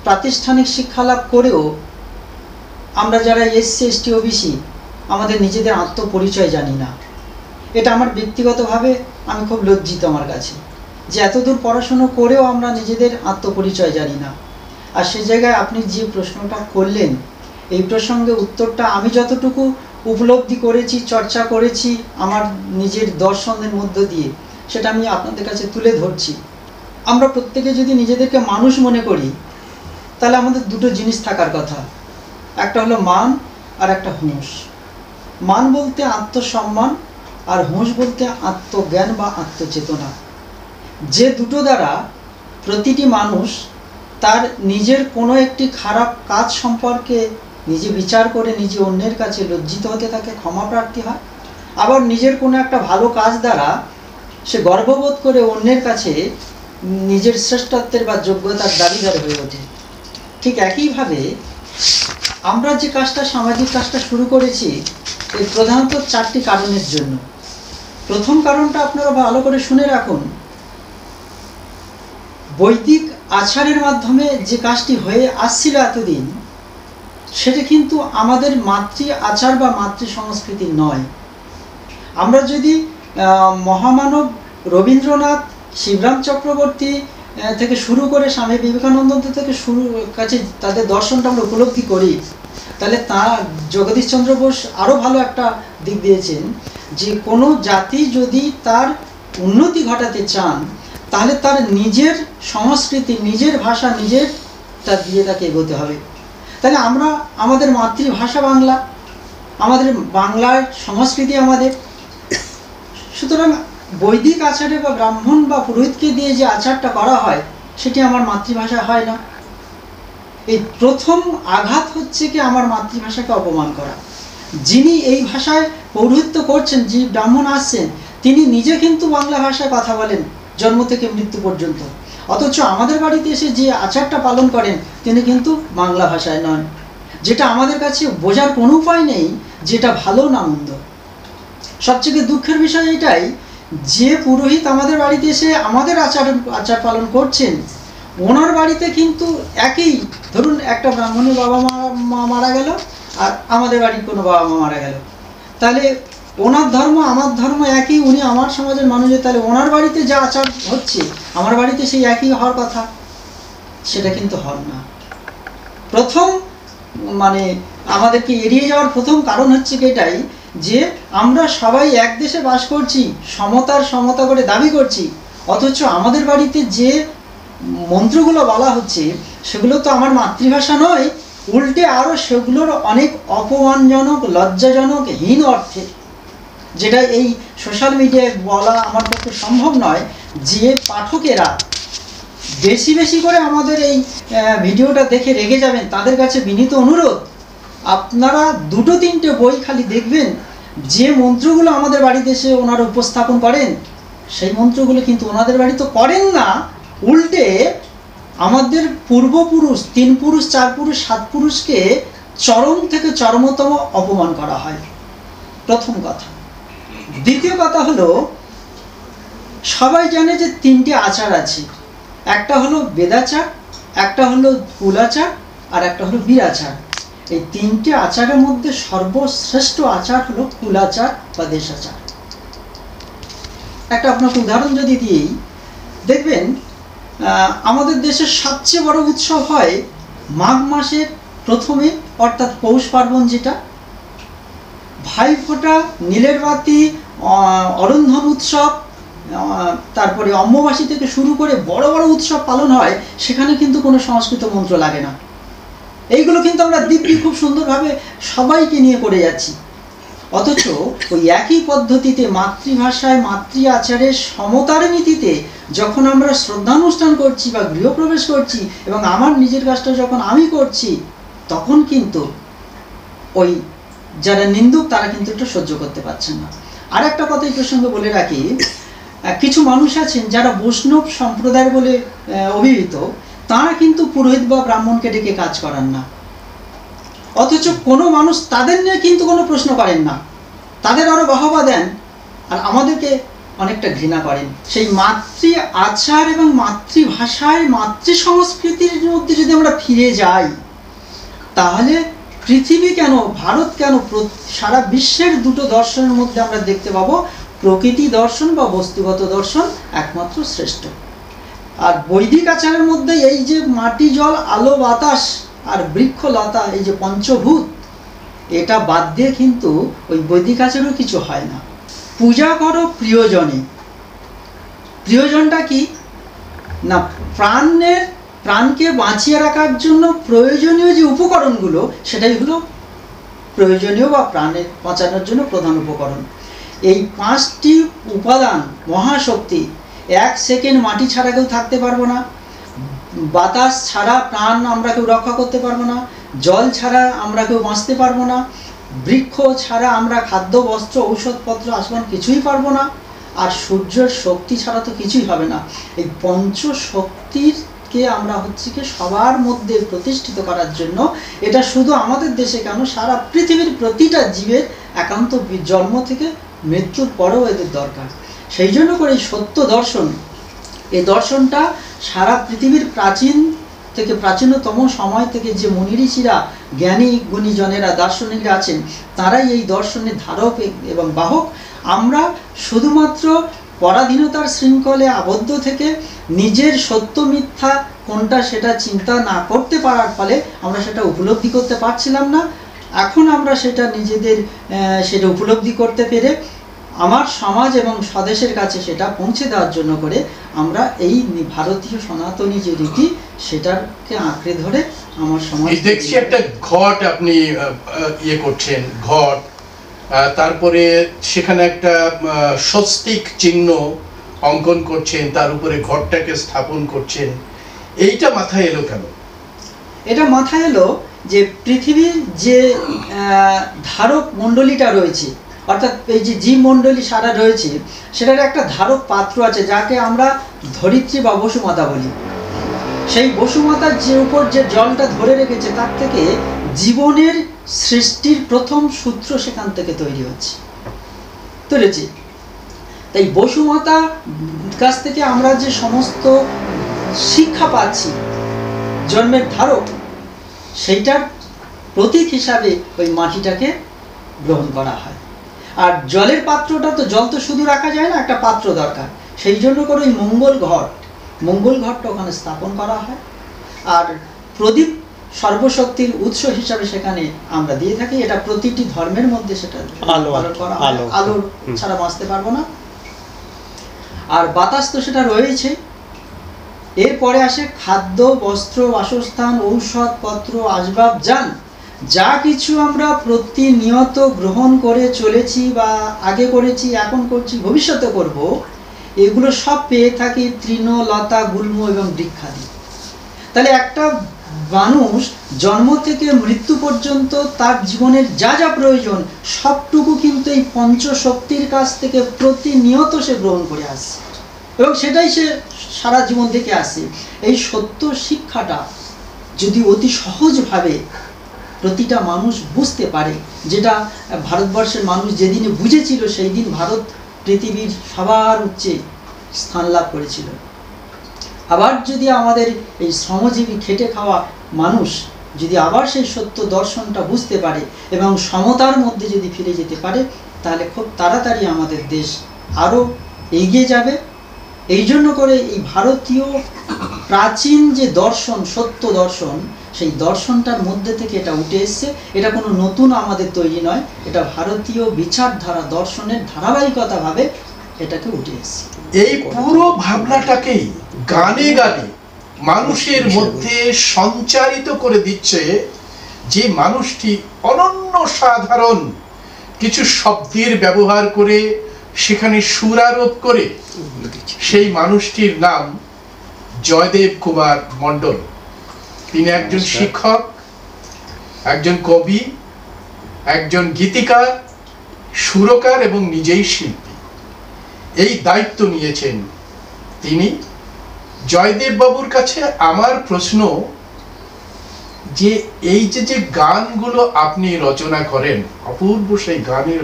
প্রাতিষ্ঠানিক শিক্ষা লাভ করেও আমরা যারা এসসি এসটি ওবিসি আমাদের নিজেদের আত্মপরিচয় জানি না। এটা আমার ব্যক্তিগতভাবে আমি খুব লজ্জিত আমার কাছে, যে এত দূর পড়াশুনো করেও আমরা নিজেদের আত্মপরিচয় জানি না। আর সে জায়গায় আপনি যে প্রশ্নটা করলেন, এই প্রসঙ্গে উত্তরটা আমি যতটুকু উপলব্ধি করেছি, চর্চা করেছি আমার নিজের দর্শনের মধ্য দিয়ে, সেটা আমি আপনাদের কাছে তুলে ধরছি। আমরা প্রত্যেকে যদি নিজেদেরকে মানুষ মনে করি তাহলে আমাদের দুটো জিনিস থাকার কথা, একটা হলো মান আর একটা হুঁশ। মান বলতে আত্মসম্মান আর হুঁশ বলতে আত্মজ্ঞান বা আত্মচেতনা। যে দুটো দ্বারা প্রতিটি মানুষ তার নিজের কোনো একটি খারাপ কাজ সম্পর্কে নিজে বিচার করে নিজে অন্যের কাছে লজ্জিত হতে থাকে, ক্ষমা প্রার্থী হয়, আবার নিজের কোনো একটা ভালো কাজ দ্বারা সে গর্ববোধ করে অন্যের কাছে নিজের শ্রেষ্ঠত্বের বা যোগ্যতার দাবিদার হয়ে ওঠে। ঠিক একইভাবে আমরা যে কাজটা, সামাজিক কাজটা শুরু করেছি এর প্রধানত চারটি কারণের জন্য। প্রথম কারণটা আপনারা ভালো করে শুনে রাখুন। বৈদিক আচারের মাধ্যমে যে কাজটি হয়ে আসছিল এতদিন, সেটা কিন্তু আমাদের মাতৃ আচার বা মাতৃ সংস্কৃতি নয়। আমরা যদি মহামানব রবীন্দ্রনাথ, শিবরাম চক্রবর্তী থেকে শুরু করে স্বামী বিবেকানন্দ থেকে কাছে তাদের দর্শনটা আমরা উপলব্ধি করি, তাহলে জগদীশচন্দ্র বোস আরও ভালো একটা দিক দিয়েছেন যে কোনো জাতি যদি তার উন্নতি ঘটাতে চান তাহলে তার নিজের সংস্কৃতি, নিজের ভাষা, নিজের তার দিয়ে তাকে এগোতে হবে। তাহলে আমরা আমাদের মাতৃভাষা বাংলা, আমাদের বাংলার সংস্কৃতি আমাদের, সুতরাং বৈদিক আচারে বা ব্রাহ্মণ বা পুরোহিতকে দিয়ে যে আচারটা করা হয় সেটি আমার মাতৃভাষা হয় না। এই প্রথম আঘাত হচ্ছে কি আমার মাতৃভাষাকে অপমান করা। যিনি এই ভাষায় পৌরোহিত্য করছেন, যে ব্রাহ্মণ আসছেন, তিনি নিজে কিন্তু বাংলা ভাষায় কথা বলেন জন্ম থেকে মৃত্যু পর্যন্ত, অথচ আমাদের বাড়িতে এসে যে আচারটা পালন করেন তিনি কিন্তু বাংলা ভাষায় নন, যেটা আমাদের কাছে বোঝার কোনো উপায় নেই যেটা ভালো না মন্দ। সবচেয়ে দুঃখের বিষয় এটাই যে পুরোহিত আমাদের বাড়িতে এসে আমাদের আচার পালন করছেন, ওনার বাড়িতে কিন্তু একই, ধরুন একটা ব্রাহ্মণের বাবা মা মারা গেল আর আমাদের বাড়ির কোনো বাবা মা মারা গেল, তাহলে ওনার ধর্ম আমার ধর্ম একই, উনি আমার সমাজের মানুষের, তাহলে ওনার বাড়িতে যা আচার হচ্ছে আমার বাড়িতে সেই একই হওয়ার কথা, সেটা কিন্তু হন না। প্রথম আমাদেরকে এড়িয়ে যাওয়ার প্রথম কারণ হচ্ছে এটাই যে আমরা সবাই এক দেশে বাস করছি, সমতা করে দাবি করছি, অথচ আমাদের বাড়িতে যে মন্ত্রগুলো বলা হচ্ছে সেগুলো তো আমার মাতৃভাষা নয়, উল্টে আরও সেগুলোর অনেক অপমানজনক, লজ্জাজনক, হীন অর্থে, যেটা এই সোশ্যাল মিডিয়ায় বলা আমার পক্ষে সম্ভব নয়। যে পাঠকেরা বেশি বেশি করে আমাদের এই ভিডিওটা দেখে রেগে যাবেন তাদের কাছে বিনীত অনুরোধ, আপনারা 2-3টে বই খালি দেখবেন, যে মন্ত্রগুলো আমাদের বাড়িতে এসে ওনারা উপস্থাপন করেন, সেই মন্ত্রগুলো কিন্তু ওনাদের বাড়ি তো করেন না, উল্টে আমাদের পূর্বপুরুষ 3 পুরুষ 4 পুরুষ 7 পুরুষকে চরম থেকে চরমতম অপমান করা হয়, প্রথম কথা। দ্বিতীয় কথা হলো, সবাই জানে যে 3টি আচার আছে, একটা হলো বেদাচার, একটা হলো কুলাচার, আর একটা হলো বীরাচার। এই 3টি আচারের মধ্যে সর্বশ্রেষ্ঠ আচার হলো কুলাচার বা দেশাচার। একটা আপনাকে উদাহরণ যদি দিই, দেখবেন আমাদের দেশের সবচেয়ে বড় উৎসব হয় মাঘ মাসের প্রথমে, অর্থাৎ পৌষ পার্বণ, যেটা ভাইফোঁটা, নীলের বাতি, অরন্ধন উৎসব, তারপরে অম্বুবাসী থেকে শুরু করে বড় বড় উৎসব পালন হয়, সেখানে কিন্তু কোনো সংস্কৃত মন্ত্র লাগে না। এইগুলো কিন্তু আমরা দিব্যি খুব সুন্দরভাবে সবাইকে নিয়ে করে যাচ্ছি। অথচ ওই একই পদ্ধতিতে মাতৃভাষায় মাতৃ আচারের সমতার নীতিতে যখন আমরা শ্রদ্ধানুষ্ঠান করছি বা গৃহপ্রবেশ করছি, এবং আমার নিজের কাজটা যখন আমি করছি, তখন কিন্তু ওই যারা নিন্দুক তারা কিন্তু এটা সহ্য করতে পারছেন না। আর একটা কথা এই প্রসঙ্গে বলে রাখি, কিছু মানুষ আছেন যারা বৈষ্ণব সম্প্রদায় বলে অভিহিত, তারা কিন্তু পুরোহিত বা ব্রাহ্মণকে ডেকে কাজ করান না। অথচ কোনো মানুষ তাদের নিয়ে কিন্তু কোনো প্রশ্ন করেন না, তাদের আরো বাহবা দেন, আর আমাদেরকে অনেকটা ঘৃণা করেন। সেই মাতৃ আচার এবং মাতৃভাষায় মাতৃ সংস্কৃতির মধ্যে যদি আমরা ফিরে যাই, তাহলে পৃথিবী কেন, ভারত কেন, সারা বিশ্বের দুটো দর্শনের মধ্যে আমরা দেখতে পাবো প্রকৃতি দর্শন বা বস্তুগত দর্শন একমাত্র শ্রেষ্ঠ। আর বৈদিক আচারের মধ্যে এই যে মাটি, জল, আলো, বাতাস আর বৃক্ষ, লতা, এই যে পঞ্চভূত, এটা বাদ দিয়ে কিন্তু ওই বৈদিক আচারেও কিছু হয় না। পূজা করো প্রিয়জনে। প্রিয়জনটা কি না, প্রাণকে বাঁচিয়ে রাখার জন্য প্রয়োজনীয় যে উপকরণগুলো, সেটাই হলো প্রয়োজনীয় বা প্রাণের বাঁচানোর জন্য প্রধান উপকরণ। এই 5টি উপাদান মহাশক্তি। 1 সেকেন্ড মাটি ছাড়া কেউ থাকতে পারবো না, বাতাস ছাড়া প্রাণ আমরা কেউ রক্ষা করতে পারবো না, জল ছাড়া আমরা কেউ বাঁচতে পারবো না, বৃক্ষ ছাড়া আমরা খাদ্য, বস্ত্র, ঔষধপত্র, আসবান কিছুই পারবো না, আর সূর্যের শক্তি ছাড়া তো কিছুই হবে না। এই পঞ্চশক্তিকে আমরা হচ্ছে কি সবার মধ্যে প্রতিষ্ঠিত করার জন্য, এটা শুধু আমাদের দেশে কেন, সারা পৃথিবীর প্রতিটা জীবের একান্ত জন্ম থেকে মৃত্যুর পরেও এদের দরকার। সেই জন্য করে এই সত্য দর্শন, এই দর্শনটা সারা পৃথিবীর প্রাচীন থেকে প্রাচীনতম সময় থেকে যে মুনি ঋষিরা, জ্ঞানী গুণীজনেরা, দার্শনিকরা আছেন, তারাই এই দর্শনের ধারক এবং বাহক। আমরা শুধুমাত্র পরাধীনতার শৃঙ্খলে আবদ্ধ থেকে নিজের সত্য মিথ্যা কোনটা সেটা চিন্তা না করতে পারার ফলে আমরা সেটা উপলব্ধি করতে পারছিলাম না। এখন আমরা সেটা নিজেদের সেটা উপলব্ধি করতে পেরে আমার সমাজ এবং স্বদেশের কাছে সেটা পৌঁছে দেওয়ার জন্য করে আমরা এই ভারতীয় সনাতনী যে রীতি, সেটাকে আঁকড়ে ধরে আমার সমাজ। দেখছি একটা ঘট আপনি ইয়ে করছেন, ঘট, তারপরে সেখানে একটা স্বস্তিক চিহ্ন অঙ্কন করছেন, তার উপরে ঘটটাকে স্থাপন করছেন। এইটা মাথায় এলো কেন? এটা মাথায় এলো যে পৃথিবীর যে ধারক মণ্ডলীটা রয়েছে, অর্থাৎ এই যে জীব মণ্ডলী সারা রয়েছে, সেটার একটা ধারক পাত্র আছে যাকে আমরা ধরিত্রী বা বসুমাতা বলি। সেই বসুমাতার যে উপর যে জলটা ধরে রেখেছে, তার থেকে জীবনের সৃষ্টির প্রথম সূত্র সেখান থেকে তৈরি হচ্ছে, তুলেছি। তাই বসুমাতা কাছ থেকে আমরা যে সমস্ত শিক্ষা পাচ্ছি, জন্মের ধারক, সেইটার প্রতীক হিসাবে ওই মাটিটাকে গ্রহণ করা হয়। আর জলের পাত্রটা তো, জল তো শুধু রাখা যায় না, একটা পাত্র দরকার। সেই জন্য করে ওই মঙ্গল ঘটটা ওখানে স্থাপন করা হয়। আর প্রদীপ সর্বশক্তির উৎস হিসাবে সেখানে আমরা দিয়ে থাকি। এটা প্রতিটি ধর্মের মধ্যে সেটা পালন করা হয়। আলোর ছাড়া বাঁচতে পারবো না। আর বাতাস তো সেটা রয়েছে। এরপরে আসে খাদ্য, বস্ত্র, বাসস্থান, ঔষধপত্র, আসবাব, যান, যা কিছু আমরা প্রতিনিয়ত গ্রহণ করে চলেছি বা আগে করেছি, এখন করছি, ভবিষ্যতে করব, এগুলো সব পেয়ে থাকি তৃণ, লতা, গুল্ম এবং বৃক্ষাদি। তাহলে একটা মানুষ জন্ম থেকে মৃত্যু পর্যন্ত তার জীবনের যা যা প্রয়োজন সবটুকু কিন্তু এই পঞ্চশক্তির কাছ থেকে প্রতিনিয়ত সে গ্রহণ করে আসছে, এবং সেটাই সে সারা জীবন থেকে আসে। এই সত্য শিক্ষাটা যদি অতি সহজভাবে প্রতিটা মানুষ বুঝতে পারে, যেটা ভারতবর্ষের মানুষ যেদিনে বুঝেছিল সেই দিন ভারত পৃথিবীর সবার উচ্চে স্থান লাভ করেছিল। আবার যদি আমাদের এই শ্রমজীবী খেটে খাওয়া মানুষ যদি আবার সেই সত্য দর্শনটা বুঝতে পারে এবং সমতার মধ্যে যদি ফিরে যেতে পারে, তাহলে খুব তাড়াতাড়ি আমাদের দেশ আরও এগিয়ে যাবে। এই জন্য করে এই ভারতীয় প্রাচীন যে দর্শন, সত্য দর্শন, সেই দর্শনটার মধ্যে থেকে এটা উঠে এসছে। এটা কোনো নতুন আমাদের তৈরি নয়, এটা ভারতীয় বিচারধারা দর্শনের ধারাবাহিকতাভাবে এটাকে উঠে এসছে। এই পুরো ভাবনাটাকেই গানে গানে মানুষের মধ্যে সঞ্চারিত করে দিচ্ছে যে মানুষটি অনন্য সাধারণ কিছু শব্দের ব্যবহার করে সেখানে সুরারোপ করে, সেই মানুষটির নাম জয়দেব কুমার মণ্ডল। তিনি একজন শিক্ষক, একজন কবি, একজন গীতিকার, সুরকার এবং নিজেই শিল্পী। এই দায়িত্ব নিয়েছেন তিনি। জয়দেব বাবুর কাছে আমার প্রশ্ন যে এই যে গানগুলো আপনি রচনা করেন, অপূর্ব সেই গানের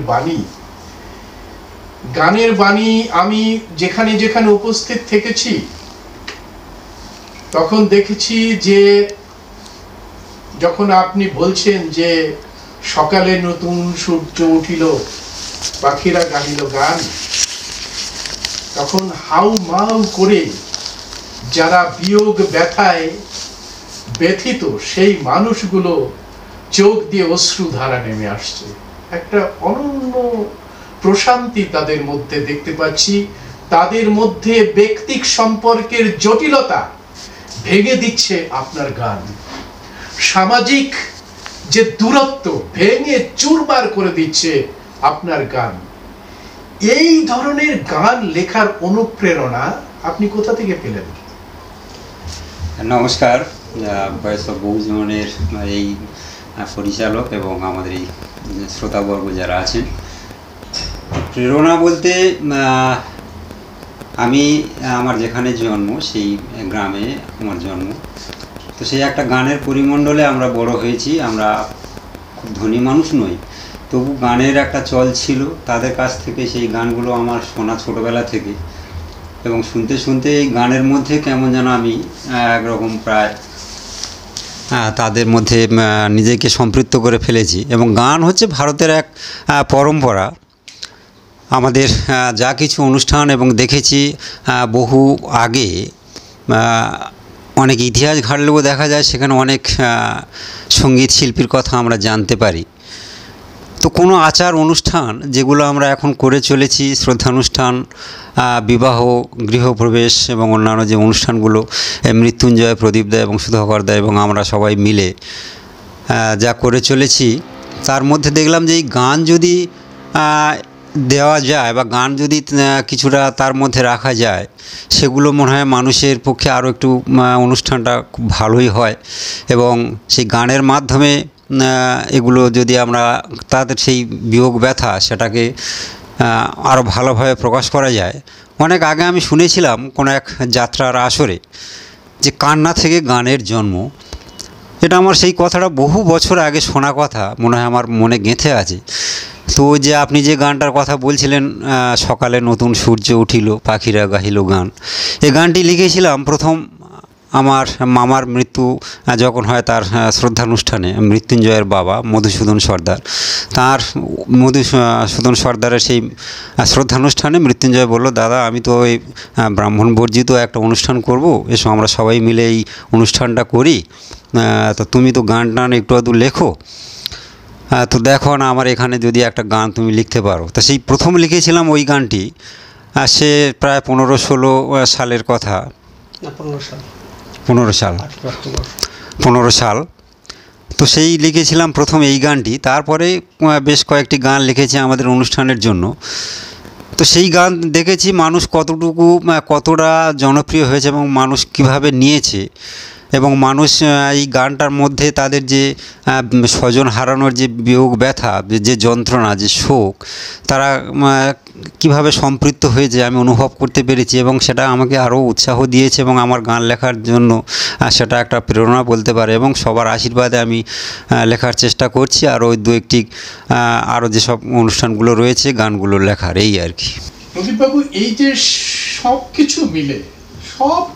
বাণী আমি যেখানে যেখানে উপস্থিত থেকেছি তখন দেখেছি যে যখন আপনি বলছেন যে সকালে নতুন সূর্য উঠিল, পাখিরা গাহিল গান, তখন হাউ মাউ করে যারা বিয়োগ ব্যথায় ব্যথিত সেই মানুষগুলো চোখ দিয়ে অশ্রুধারা নেমে আসছে। একটা অনন্য প্রশান্তি তাদের মধ্যে দেখতে পাচ্ছি। তাদের মধ্যে ব্যক্তিক সম্পর্কের জটিলতা ভেঙে দিচ্ছে আপনার গান। সামাজিক যে দূরত্ব ভেঙে চুরমার করে দিচ্ছে আপনার গান। এই ধরনের গান লেখার অনুপ্রেরণা আপনি কোথা থেকে পেলেন? নমস্কার, ভয়েস অফ বহুজনের এই পরিচালক এবং আমাদের এই শ্রোতাবর্গ যারা আছেন। প্রেরণা বলতে আমি আমার যেখানে জন্ম সেই গ্রামে আমার জন্ম, তো সেই একটা গানের পরিমণ্ডলে আমরা বড় হয়েছি। আমরা খুব ধনী মানুষ নই, তবু গানের একটা চল ছিল। তাদের কাছ থেকে সেই গানগুলো আমার শোনা ছোটোবেলা থেকে, এবং শুনতে শুনতে এই গানের মধ্যে কেমন যেন আমি একরকম প্রায় তাদের মধ্যে নিজেকে সম্পৃক্ত করে ফেলেছি। এবং গান হচ্ছে ভারতের এক পরম্পরা। আমাদের যা কিছু অনুষ্ঠান এবং দেখেছি বহু আগে, অনেক ইতিহাস ঘাটলেও দেখা যায় সেখানে অনেক সঙ্গীত শিল্পীর কথা আমরা জানতে পারি। তো কোনো আচার অনুষ্ঠান যেগুলো আমরা এখন করে চলেছি, শ্রদ্ধানুষ্ঠান, বিবাহ, গৃহপ্রবেশ এবং অন্যান্য যে অনুষ্ঠানগুলো, মৃত্যুঞ্জয়, প্রদীপদা এবং সুধাকরদা এবং আমরা সবাই মিলে যা করে চলেছি, তার মধ্যে দেখলাম যে এই গান যদি দেওয়া যায় বা গান যদি কিছুটা তার মধ্যে রাখা যায়, সেগুলো মনে হয় মানুষের পক্ষে আরও একটু অনুষ্ঠানটা খুব ভালোই হয়। এবং সেই গানের মাধ্যমে এগুলো যদি আমরা তাদের সেই বিয়োগ ব্যথা সেটাকে আরও ভালোভাবে প্রকাশ করা যায়। অনেক আগে আমি শুনেছিলাম কোনো এক যাত্রার আসরে যে কান্না থেকে গানের জন্ম। এটা আমার সেই কথাটা বহু বছর আগে শোনা কথা, মনে হয় আমার মনে গেঁথে আছে। তো যে আপনি যে গানটার কথা বলছিলেন, সকালে নতুন সূর্য উঠিল, পাখিরা গাহিল গান, এই গানটি লিখেছিলাম প্রথম আমার মামার মৃত্যু যখন হয়, তার শ্রদ্ধানুষ্ঠানে মৃত্যুঞ্জয়ের বাবা মধুসূদন সর্দার, তার মধুসূদন সর্দারের সেই শ্রদ্ধানুষ্ঠানে মৃত্যুঞ্জয় বলল, দাদা আমি তো এই ব্রাহ্মণ বর্জিত একটা অনুষ্ঠান করব, এসো আমরা সবাই মিলে এই অনুষ্ঠানটা করি, তো তুমি তো গান টান একটু আধটু লেখো, তো দেখো না আমার এখানে যদি একটা গান তুমি লিখতে পারো। তো সেই প্রথম লিখেছিলাম ওই গানটি, সে প্রায় 15-16 সালের কথা, 15 সাল। তো সেই লিখেছিলাম প্রথম এই গানটি। তারপরে বেশ কয়েকটি গান লিখেছি আমাদের অনুষ্ঠানের জন্য। তো সেই গান দেখেছি মানুষ কতটা জনপ্রিয় হয়েছে এবং মানুষ কিভাবে নিয়েছে। এবং মানুষ এই গানটার মধ্যে তাদের যে স্বজন হারানোর যে বিয়োগ ব্যথা, যে যন্ত্রণা, যে শোক, তারা কিভাবে সম্পৃক্ত হয়েছে আমি অনুভব করতে পেরেছি এবং সেটা আমাকে আরও উৎসাহ দিয়েছে এবং আমার গান লেখার জন্য সেটা একটা প্রেরণা বলতে পারে। এবং সবার আশীর্বাদে আমি লেখার চেষ্টা করছি আরও দু একটি আরও যেসব অনুষ্ঠানগুলো রয়েছে গানগুলো লেখার, এই আর কি। প্রদীপবাবু, এই যে সব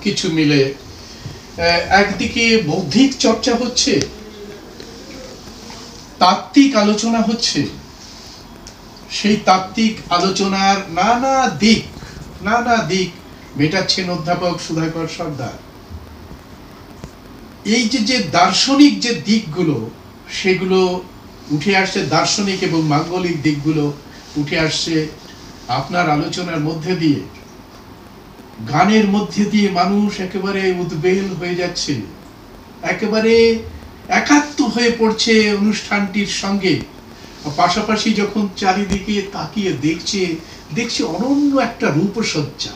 কিছু মিলে একদিকে বৌদ্ধিক চর্চা হচ্ছে, তাত্ত্বিক আলোচনা হচ্ছে, সেই তাত্ত্বিক আলোচনার নানা দিক মেটাচ্ছেন অধ্যাপক সুধাকর সর্দার। এই যে দার্শনিক যে দিকগুলো, সেগুলো উঠে আসছে, দার্শনিক এবং মাঙ্গলিক দিকগুলো উঠে আসছে আপনার আলোচনার মধ্যে দিয়ে। গানের মধ্যে দিয়ে মানুষ একেবারে উদ্বেল হয়ে যাচ্ছে, একেবারে একাত্ম হয়ে পড়ছে অনুষ্ঠানটির সঙ্গে। পাশাপাশি যখন চারিদিকে তাকিয়ে দেখছে অনন্য একটা রূপসজ্জা।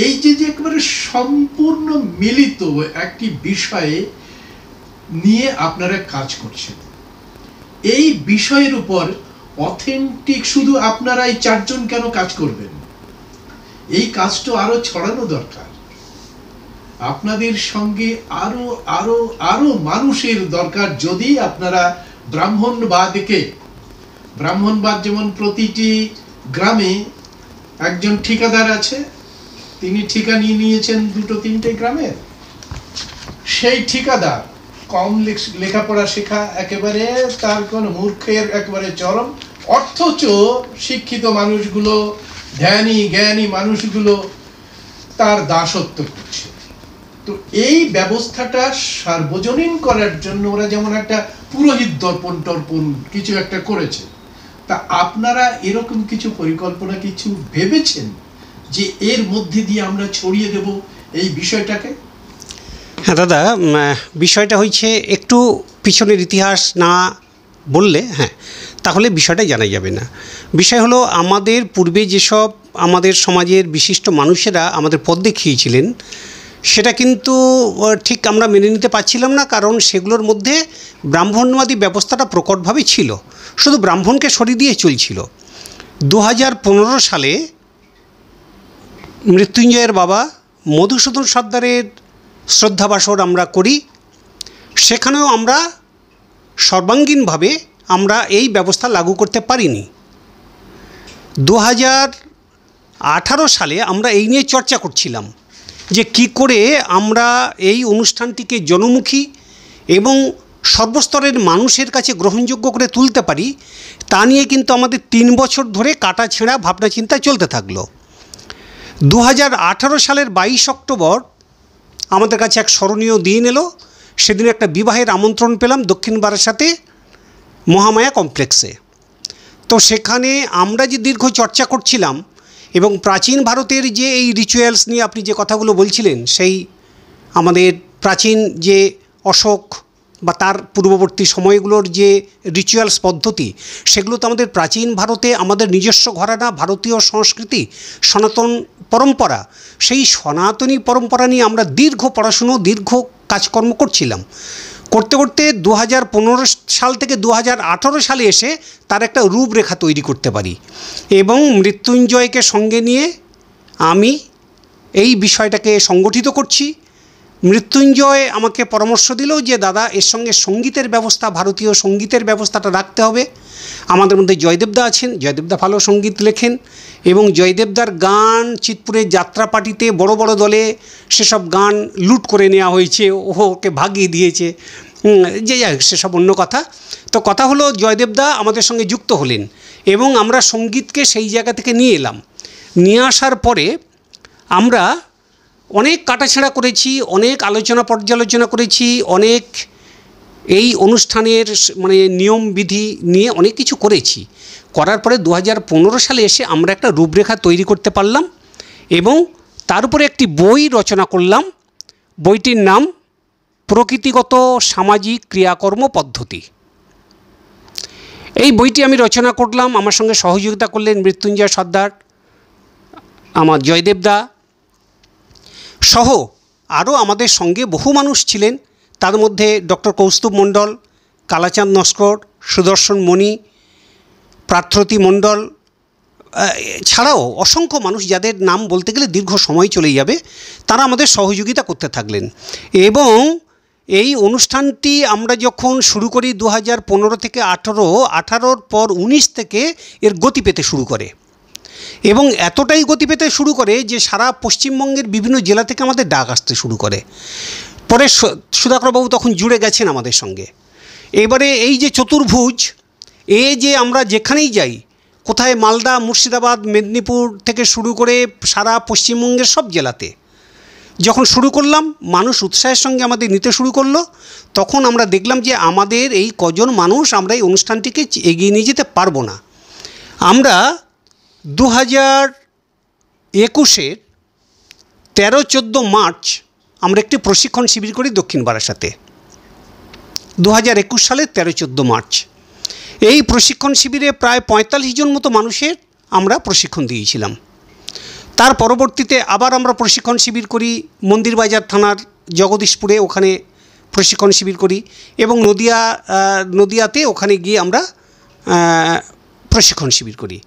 এই যে একেবারে সম্পূর্ণ মিলিত একটি বিষয়ে নিয়ে আপনারা কাজ করছেন, এই বিষয়ের উপর অথেন্টিক শুধু আপনারা এই চারজন কেন কাজ করবেন? এই কাজটা আরো ছড়ানো দরকার। আপনাদের সঙ্গে আরো আরো আরো মানুষের দরকার। যদি আপনারা ব্রাহ্মণবাদ যেমন প্রতিটি গ্রামে একজন ঠিকাদার আছে, তিনি ঠিকা নিয়ে নিয়েছেন 2-3টে গ্রামের। সেই ঠিকাদার কম লেখাপড়া শেখা, একেবারে তার কোন মূর্খের একেবারে চরম, অথচ শিক্ষিত মানুষগুলো, জ্ঞানী মানুষগুলো তার দাসত্ব করছে। তো এই ব্যবস্থাটা সার্বজনীন করার জন্য ওরা যেমন একটা পুরোহিত দর্পণ কিছু একটা করেছে। তা আপনারা এরকম কিছু পরিকল্পনা কিছু ভেবেছেন যে এর মধ্যে দিয়ে আমরা ছড়িয়ে দেব এই বিষয়টাকে? হ্যাঁ দাদা, বিষয়টা হচ্ছে একটু পিছনের ইতিহাস না বললে তাহলে বিষয়টা জানা যাবে না। বিষয় হলো, আমাদের পূর্বে যেসব আমাদের সমাজের বিশিষ্ট মানুষেরা আমাদের পথ দেখিয়েছিলেন, সেটা কিন্তু ঠিক আমরা মেনে নিতে পারছিলাম না, কারণ সেগুলোর মধ্যে ব্রাহ্মণ্যবাদী ব্যবস্থাটা প্রকটভাবে ছিল, শুধু ব্রাহ্মণকে সরিয়ে দিয়ে চলছিল। 2015 সালে মৃত্যুঞ্জয়ের বাবা মধুসূদন সর্দারের শ্রদ্ধাবাসর আমরা করি। সেখানেও আমরা সর্বাঙ্গীনভাবে আমরা এই ব্যবস্থা লাগু করতে পারিনি। 2018 সালে আমরা এই নিয়ে চর্চা করছিলাম যে কি করে আমরা এই অনুষ্ঠানটিকে জনমুখী এবং সর্বস্তরের মানুষের কাছে গ্রহণযোগ্য করে তুলতে পারি। তা নিয়ে কিন্তু আমাদের 3 বছর ধরে কাটা ছেঁড়া ভাবনা চিন্তা চলতে থাকলো। 2018 সালের 22 অক্টোবর আমাদের কাছে এক স্মরণীয় দিন এলো। সেদিন একটা বিবাহের আমন্ত্রণ পেলাম দক্ষিণ বারাসাতে মহামায়া কমপ্লেক্সে। তো সেখানে আমরা যে দীর্ঘ চর্চা করছিলাম এবং প্রাচীন ভারতের যে এই রিচুয়ালস নিয়ে আপনি যে কথাগুলো বলছিলেন, সেই আমাদের প্রাচীন যে অশোক বা তার পূর্ববর্তী সময়গুলোর যে রিচুয়ালস পদ্ধতি, সেগুলো তো আমাদের প্রাচীন ভারতে আমাদের নিজস্ব ঘরানা ভারতীয় সংস্কৃতি, সনাতন পরম্পরা। সেই সনাতনী পরম্পরা নিয়ে আমরা দীর্ঘ পড়াশুনো, দীর্ঘ কাজকর্ম করছিলাম। করতে করতে 2015 সাল থেকে 2018 সালে এসে তার একটা রূপরেখা তৈরি করতে পারি এবং মৃত্যুঞ্জয়কে সঙ্গে নিয়ে আমি এই বিষয়টাকে সংগঠিত করছি। মৃত্যুঞ্জয় আমাকে পরামর্শ দিল যে দাদা, এর সঙ্গে সঙ্গীতের ব্যবস্থা, ভারতীয় সঙ্গীতের ব্যবস্থাটা রাখতে হবে। আমাদের মধ্যে জয়দেবদা আছেন, জয়দেবদা ভালো সঙ্গীত লেখেন এবং জয়দেবদার গান চিৎপুরের যাত্রা পার্টিতে বড় বড় দলে সেসব গান লুট করে নেওয়া হয়েছে, ওকে ভাগিয়ে দিয়েছে, যে যাই হোক সেসব অন্য কথা। তো কথা হলো, জয়দেবদা আমাদের সঙ্গে যুক্ত হলেন এবং আমরা সঙ্গীতকে সেই জায়গা থেকে নিয়ে এলাম। নিয়ে আসার পরে আমরা অনেক কাটাছেঁড়া করেছি, অনেক আলোচনা পর্যালোচনা করেছি, অনেক এই অনুষ্ঠানের মানে নিয়মবিধি নিয়ে অনেক কিছু করেছি। করার পরে 2015 সালে এসে আমরা একটা রূপরেখা তৈরি করতে পারলাম এবং তার উপরে একটি বই রচনা করলাম। বইটির নাম প্রকৃতিগত সামাজিক ক্রিয়াকর্ম পদ্ধতি। এই বইটি আমি রচনা করলাম, আমার সঙ্গে সহযোগিতা করলেন মৃত্যুঞ্জয় সর্দার, আমার জয়দেবদা সহ আরও আমাদের সঙ্গে বহু মানুষ ছিলেন, তার মধ্যে ডক্টর কৌস্তুভ মণ্ডল, কালাচাঁদ নস্কর, সুদর্শন মণি, প্রার্থতী মণ্ডল ছাড়াও অসংখ্য মানুষ যাদের নাম বলতে গেলে দীর্ঘ সময় চলে যাবে, তারা আমাদের সহযোগিতা করতে থাকলেন। এবং এই অনুষ্ঠানটি আমরা যখন শুরু করি 2015 থেকে 18-র পর 19 থেকে এর গতি পেতে শুরু করে, এবং এতটাই গতি পেতে শুরু করে যে সারা পশ্চিমবঙ্গের বিভিন্ন জেলা থেকে আমাদের ডাক আসতে শুরু করে। পরে সুধাকরবাবু তখন জুড়ে গেছেন আমাদের সঙ্গে। এবারে এই যে চতুর্ভুজ, যে আমরা যেখানেই যাই, কোথায় মালদা, মুর্শিদাবাদ, মেদিনীপুর থেকে শুরু করে সারা পশ্চিমবঙ্গের সব জেলাতে যখন শুরু করলাম, মানুষ উৎসাহের সঙ্গে আমাদের নিতে শুরু করলো। তখন আমরা দেখলাম যে আমাদের এই কজন মানুষ আমরা এই অনুষ্ঠানটিকে এগিয়ে নিয়ে যেতে পারবো না। আমরা 2021-এর 13-14 মার্চ আমরা একটি প্রশিক্ষণ শিবির করি দক্ষিণ বারাসাতে। 2021 সালের 13-14 মার্চ এই প্রশিক্ষণ শিবিরে প্রায় 45 জন মতো মানুষের আমরা প্রশিক্ষণ দিয়েছিলাম। তার পরবর্তীতে আবার আমরা প্রশিক্ষণ শিবির করি মন্দিরবাজার থানার জগদীশপুরে, ওখানে প্রশিক্ষণ শিবির করি, এবং নদিয়াতে ওখানে গিয়ে আমরা প্রশিক্ষণ শিবির করি।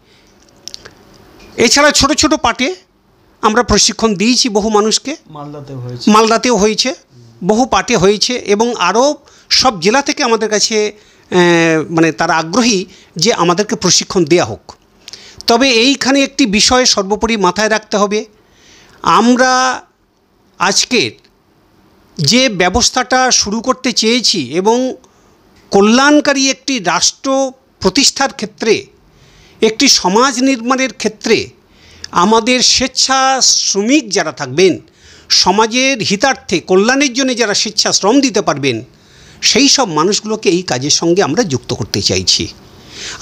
এছাড়া ছোট ছোট পাটে আমরা প্রশিক্ষণ দিয়েছি বহু মানুষকে। মালদাতেও হয়েছে, বহু পাটে হয়েছে, এবং আরও সব জেলা থেকে আমাদের কাছে মানে তারা আগ্রহী যে আমাদেরকে প্রশিক্ষণ দেয়া হোক। তবে এইখানে একটি বিষয় সর্বোপরি মাথায় রাখতে হবে, আমরা আজকের যে ব্যবস্থাটা শুরু করতে চেয়েছি এবং কল্যাণকারী একটি রাষ্ট্র প্রতিষ্ঠার ক্ষেত্রে, একটি সমাজ নির্মাণের ক্ষেত্রে আমাদের স্বেচ্ছা শ্রমিক যারা থাকবেন, সমাজের হিতার্থে কল্যাণের জন্য যারা স্বেচ্ছা শ্রম দিতে পারবেন, সেই সব মানুষগুলোকে এই কাজের সঙ্গে আমরা যুক্ত করতে চাইছি।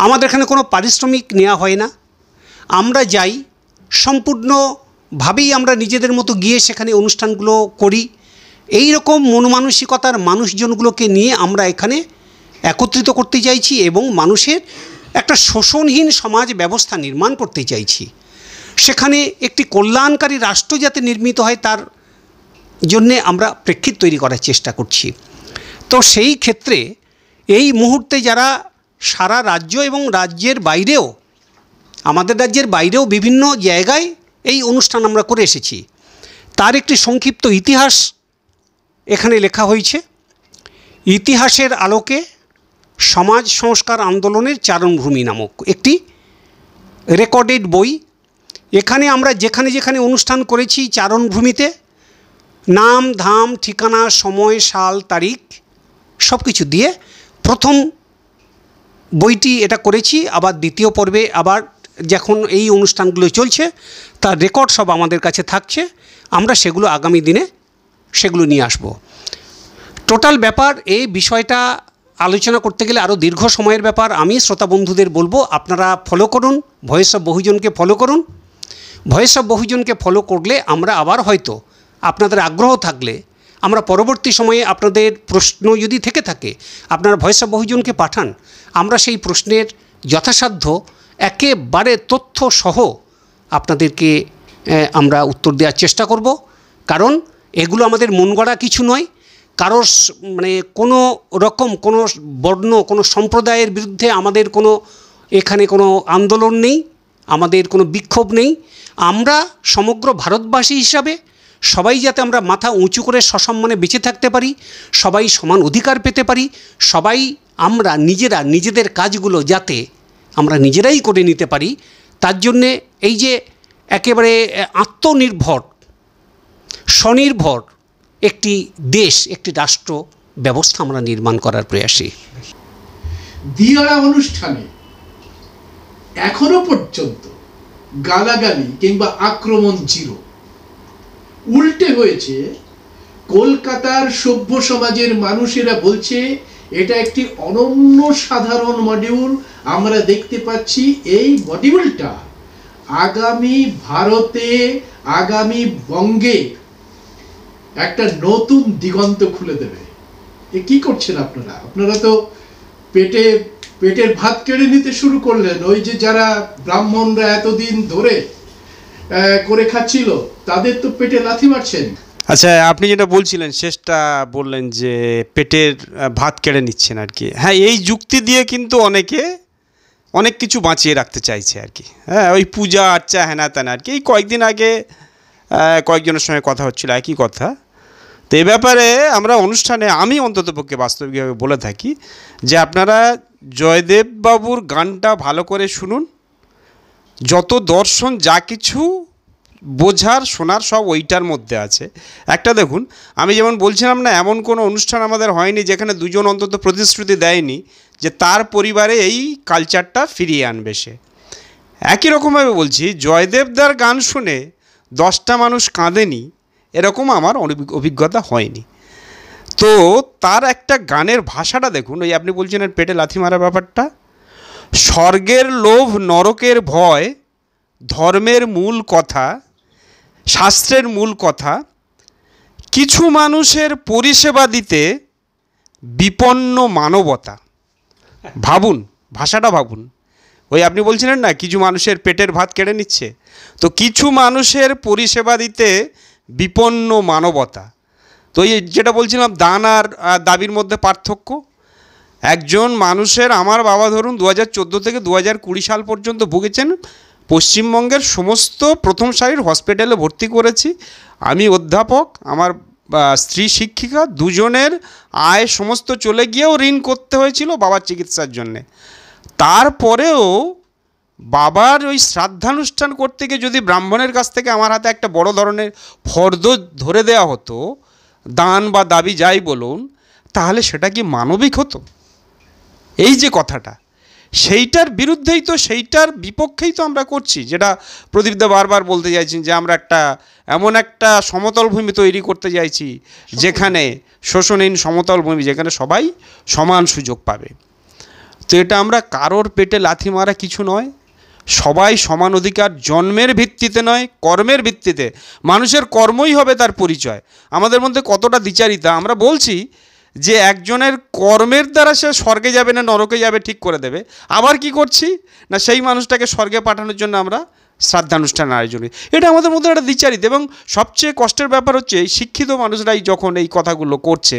আমাদের এখানে কোনো পারিশ্রমিক নেওয়া হয় না, আমরা যাই সম্পূর্ণভাবেই আমরা নিজেদের মতো গিয়ে সেখানে অনুষ্ঠানগুলো করি। এই রকম মনমানসিকতার মানুষজনগুলোকে নিয়ে আমরা এখানে একত্রিত করতে চাইছি এবং মানুষের একটা শোষণহীন সমাজ ব্যবস্থা নির্মাণ করতে চাইছি। সেখানে একটি কল্যাণকারী রাষ্ট্র যাতে নির্মিত হয় তার জন্যে আমরা প্রেক্ষিত তৈরি করার চেষ্টা করছি। তো সেই ক্ষেত্রে এই মুহূর্তে যারা সারা রাজ্য এবং রাজ্যের বাইরেও, আমাদের রাজ্যের বাইরেও বিভিন্ন জায়গায় এই অনুষ্ঠান আমরা করে এসেছি, তার একটি সংক্ষিপ্ত ইতিহাস এখানে লেখা হয়েছে। ইতিহাসের আলোকে সমাজ সংস্কার আন্দোলনের চারণভূমি নামক একটি রেকর্ডেড বই। এখানে আমরা যেখানে যেখানে অনুষ্ঠান করেছি চারণভূমিতে নাম, ধাম, ঠিকানা, সময়, সাল, তারিখ সব কিছু দিয়ে প্রথম বইটি এটা করেছি। আবার দ্বিতীয় পর্বে আবার যখন এই অনুষ্ঠানগুলো চলছে তার রেকর্ড সব আমাদের কাছে থাকছে, আমরা সেগুলো আগামী দিনে সেগুলো নিয়ে আসব। টোটাল ব্যাপার এই বিষয়টা আলোচনা করতে গেলে আরও দীর্ঘ সময়ের ব্যাপার। আমি শ্রোতা বন্ধুদের বলবো, আপনারা ফলো করুন, ভয়েস অফ বহুজনকে ফলো করুন। ভয়েস অফ বহুজনকে ফলো করলে আমরা আবার হয়তো আপনাদের আগ্রহ থাকলে আমরা পরবর্তী সময়ে আপনাদের প্রশ্ন যদি থেকে থাকে আপনারা ভয়েস অফ বহুজনকে পাঠান, আমরা সেই প্রশ্নের যথাসাধ্য একেবারে তথ্যসহ আপনাদেরকে আমরা উত্তর দেওয়ার চেষ্টা করব। কারণ এগুলো আমাদের মন গড়া কিছু নয়, কারোর মানে কোনো রকম কোনো বর্ণ, কোনো সম্প্রদায়ের বিরুদ্ধে আমাদের কোনো এখানে কোনো আন্দোলন নেই, আমাদের কোনো বিক্ষোভ নেই। আমরা সমগ্র ভারতবাসী হিসাবে সবাই যাতে আমরা মাথা উঁচু করে সসম্মানে বেঁচে থাকতে পারি, সবাই সমান অধিকার পেতে পারি, সবাই আমরা নিজেদের কাজগুলো যাতে আমরা নিজেরাই করে নিতে পারি, তার জন্যে এই যে একেবারে আত্মনির্ভর স্বনির্ভর একটি দেশ, একটি রাষ্ট্র ব্যবস্থা আমরা নির্মাণ করার প্রয়াসী। দিয়ারা অনুষ্ঠানে এখনো পর্যন্ত গালাগালি কিংবা আক্রমণ জিরো। উল্টে হয়েছে, কলকাতার সভ্য সমাজের মানুষেরা বলছে এটা একটি অনন্য সাধারণ মডিউল। আমরা দেখতে পাচ্ছি এই মডিউলটা আগামী ভারতে, আগামী বঙ্গে একটা নতুন দিগন্ত খুলে দেবে। এ কি করছেন আপনারা? আপনারা তো পেটের ভাত কেড়ে নিতে শুরু করলেন। ওই যে যারা ব্রাহ্মণরা এতদিন ধরে করে খাচ্ছিল তাদের তো পেটে লাথি মারছেন। আচ্ছা, আপনি যেটা বলছিলেন শেষটা বললেন যে পেটের ভাত কেড়ে নিচ্ছেন আর কি। হ্যাঁ, এই যুক্তি দিয়ে কিন্তু অনেকে অনেক কিছু বাঁচিয়ে রাখতে চাইছে আর কি। হ্যাঁ, ওই পূজা আর্চা হ্যানা ত্যানা আর কি। এই কয়েকদিন আগে কয়েকজনের সঙ্গে কথা হচ্ছিল একই কথা। তো এ ব্যাপারে আমরা অনুষ্ঠানে আমি অন্ততপক্ষে বাস্তবিকভাবে বলে থাকি যে আপনারা জয়দেব বাবুর গানটা ভালো করে শুনুন, যত দর্শন যা কিছু বোঝার শোনার সব ওইটার মধ্যে আছে। একটা দেখুন, আমি যেমন বলছিলাম না, এমন কোনো অনুষ্ঠান আমাদের হয়নি যেখানে দুজন অন্তত প্রতিশ্রুতি দেয়নি যে তার পরিবারে এই কালচারটা ফিরিয়ে আনবে সে। একই রকমভাবে বলছি, জয়দেবদার গান শুনে 10টা মানুষ কাঁদেনি এরকম আমার অভিজ্ঞতা হয়নি। তো তার একটা গানের ভাষাটা দেখুন, ওই আপনি বলছেন পেটে লাথি মারা ব্যাপারটা, স্বর্গের লোভ নরকের ভয় ধর্মের মূল কথা, শাস্ত্রের মূল কথা, কিছু মানুষের পরিষেবা দিতে বিপন্ন মানবতা। ভাবুন, ভাষাটা ভাবুন। ওই আপনি বলছিলেন না কিছু মানুষের পেটের ভাত কেড়ে নিচ্ছে, তো কিছু মানুষের পরিষেবা দিতে বিপন্ন মানবতা। তো এই যেটা বলছিলাম দান আর দাবির মধ্যে পার্থক্য, একজন মানুষের, আমার বাবা ধরুন 2014 থেকে 2020 সাল পর্যন্ত ভুগেছেন, পশ্চিমবঙ্গের সমস্ত প্রথম সারির হসপিটালে ভর্তি করেছি। আমি অধ্যাপক, আমার স্ত্রী শিক্ষিকা, দুজনের আয় সমস্ত চলে গিয়েও ঋণ করতে হয়েছিল বাবার চিকিৎসার জন্যে। তারপরেও বাবার ওই শ্রাদ্ধানুষ্ঠান করতে গিয়ে যদি ব্রাহ্মণের কাছ থেকে আমার হাতে একটা বড় ধরনের ফর্দ ধরে দেওয়া হতো, দান বা দাবি যাই বলুন, তাহলে সেটা কি মানবিক হতো? এই যে কথাটা, সেইটার বিরুদ্ধেই তো, সেইটার বিপক্ষেই তো আমরা করছি, যেটা প্রদীপদা বারবার বলতে চাইছেন যে আমরা এমন একটা সমতল ভূমি তৈরি করতে চাইছি যেখানে শোষণহীন সমতল ভূমি, যেখানে সবাই সমান সুযোগ পাবে। তো এটা আমরা কারোর পেটে লাথি মারা কিছু নয়, সবাই সমান অধিকার, জন্মের ভিত্তিতে নয়, কর্মের ভিত্তিতে। মানুষের কর্মই হবে তার পরিচয়। আমাদের মধ্যে কতটা দ্বিচারিতা, আমরা বলছি যে একজনের কর্মের দ্বারা সে স্বর্গে যাবে না নরকে যাবে ঠিক করে দেবে, আবার কি করছি না সেই মানুষটাকে স্বর্গে পাঠানোর জন্য আমরা শ্রাদ্ধানুষ্ঠান আয়োজন করি। এটা আমাদের মধ্যে একটা দ্বিচারিতা। এবং সবচেয়ে কষ্টের ব্যাপার হচ্ছে এই শিক্ষিত মানুষরাই যখন এই কথাগুলো করছে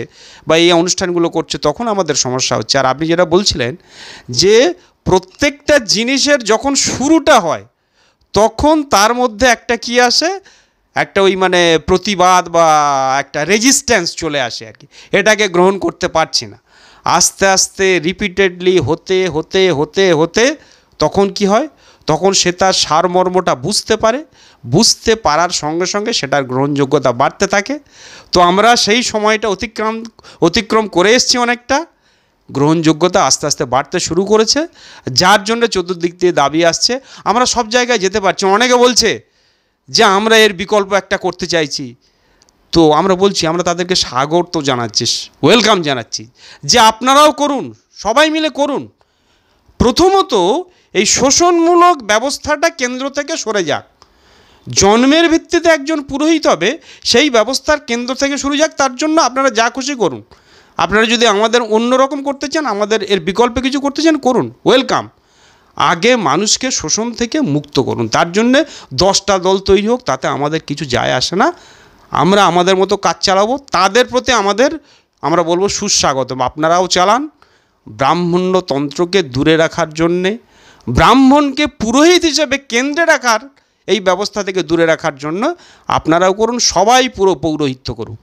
বা এই অনুষ্ঠানগুলো করছে, তখন আমাদের সমস্যা হচ্ছে। আর আপনি যেটা বলছিলেন যে প্রত্যেকটা জিনিসের যখন শুরুটা হয় তখন তার মধ্যে একটা কি আসে, একটা ওই মানে প্রতিবাদ বা একটা রেজিস্ট্যান্স চলে আসে আর কি, এটাকে গ্রহণ করতে পারছি না। আস্তে আস্তে রিপিটেডলি হতে হতে হতে হতে তখন কি হয়, তখন সে তার সারমর্মটা বুঝতে পারে, বুঝতে পারার সঙ্গে সঙ্গে সেটার গ্রহণযোগ্যতা বাড়তে থাকে। তো আমরা সেই সময়টা অতিক্রম করে এসেছি, অনেকটা গ্রহণযোগ্যতা আস্তে আস্তে বাড়তে শুরু করেছে, যার জন্য চতুর্দিক দিয়ে দাবি আসছে। আমরা সব জায়গায় যেতে পারছি। অনেকে বলছে যে আমরা এর বিকল্প একটা করতে চাইছি, তো আমরা বলছি, আমরা তাদেরকে স্বাগত জানাচ্ছি, ওয়েলকাম জানাচ্ছি যে আপনারাও করুন, সবাই মিলে করুন। প্রথমত এই শোষণমূলক ব্যবস্থাটা কেন্দ্র থেকে সরে যাক, জন্মের ভিত্তিতে একজন পুরোহিত হবে সেই ব্যবস্থার কেন্দ্র থেকে শুরু যাক। তার জন্য আপনারা যা খুশি করুন। আপনারা যদি আমাদের অন্য রকম করতে চান, আমাদের এর বিকল্পে কিছু করতে চান, করুন, ওয়েলকাম। আগে মানুষকে শোষণ থেকে মুক্ত করুন, তার জন্যে 10টা দল তৈরি হোক, তাতে আমাদের কিছু যায় আসে না। আমরা আমাদের মতো কাজ চালাবো, তাদের প্রতি আমরা বলবো সুস্বাগতম, আপনারাও চালান। ব্রাহ্মণ্যতন্ত্রকে দূরে রাখার জন্যে, ব্রাহ্মণকে পুরোহিত হিসেবে কেন্দ্রে রাখার এই ব্যবস্থা থেকে দূরে রাখার জন্য আপনারাও করুন, সবাই পুরো পৌরোহিত্য করুন।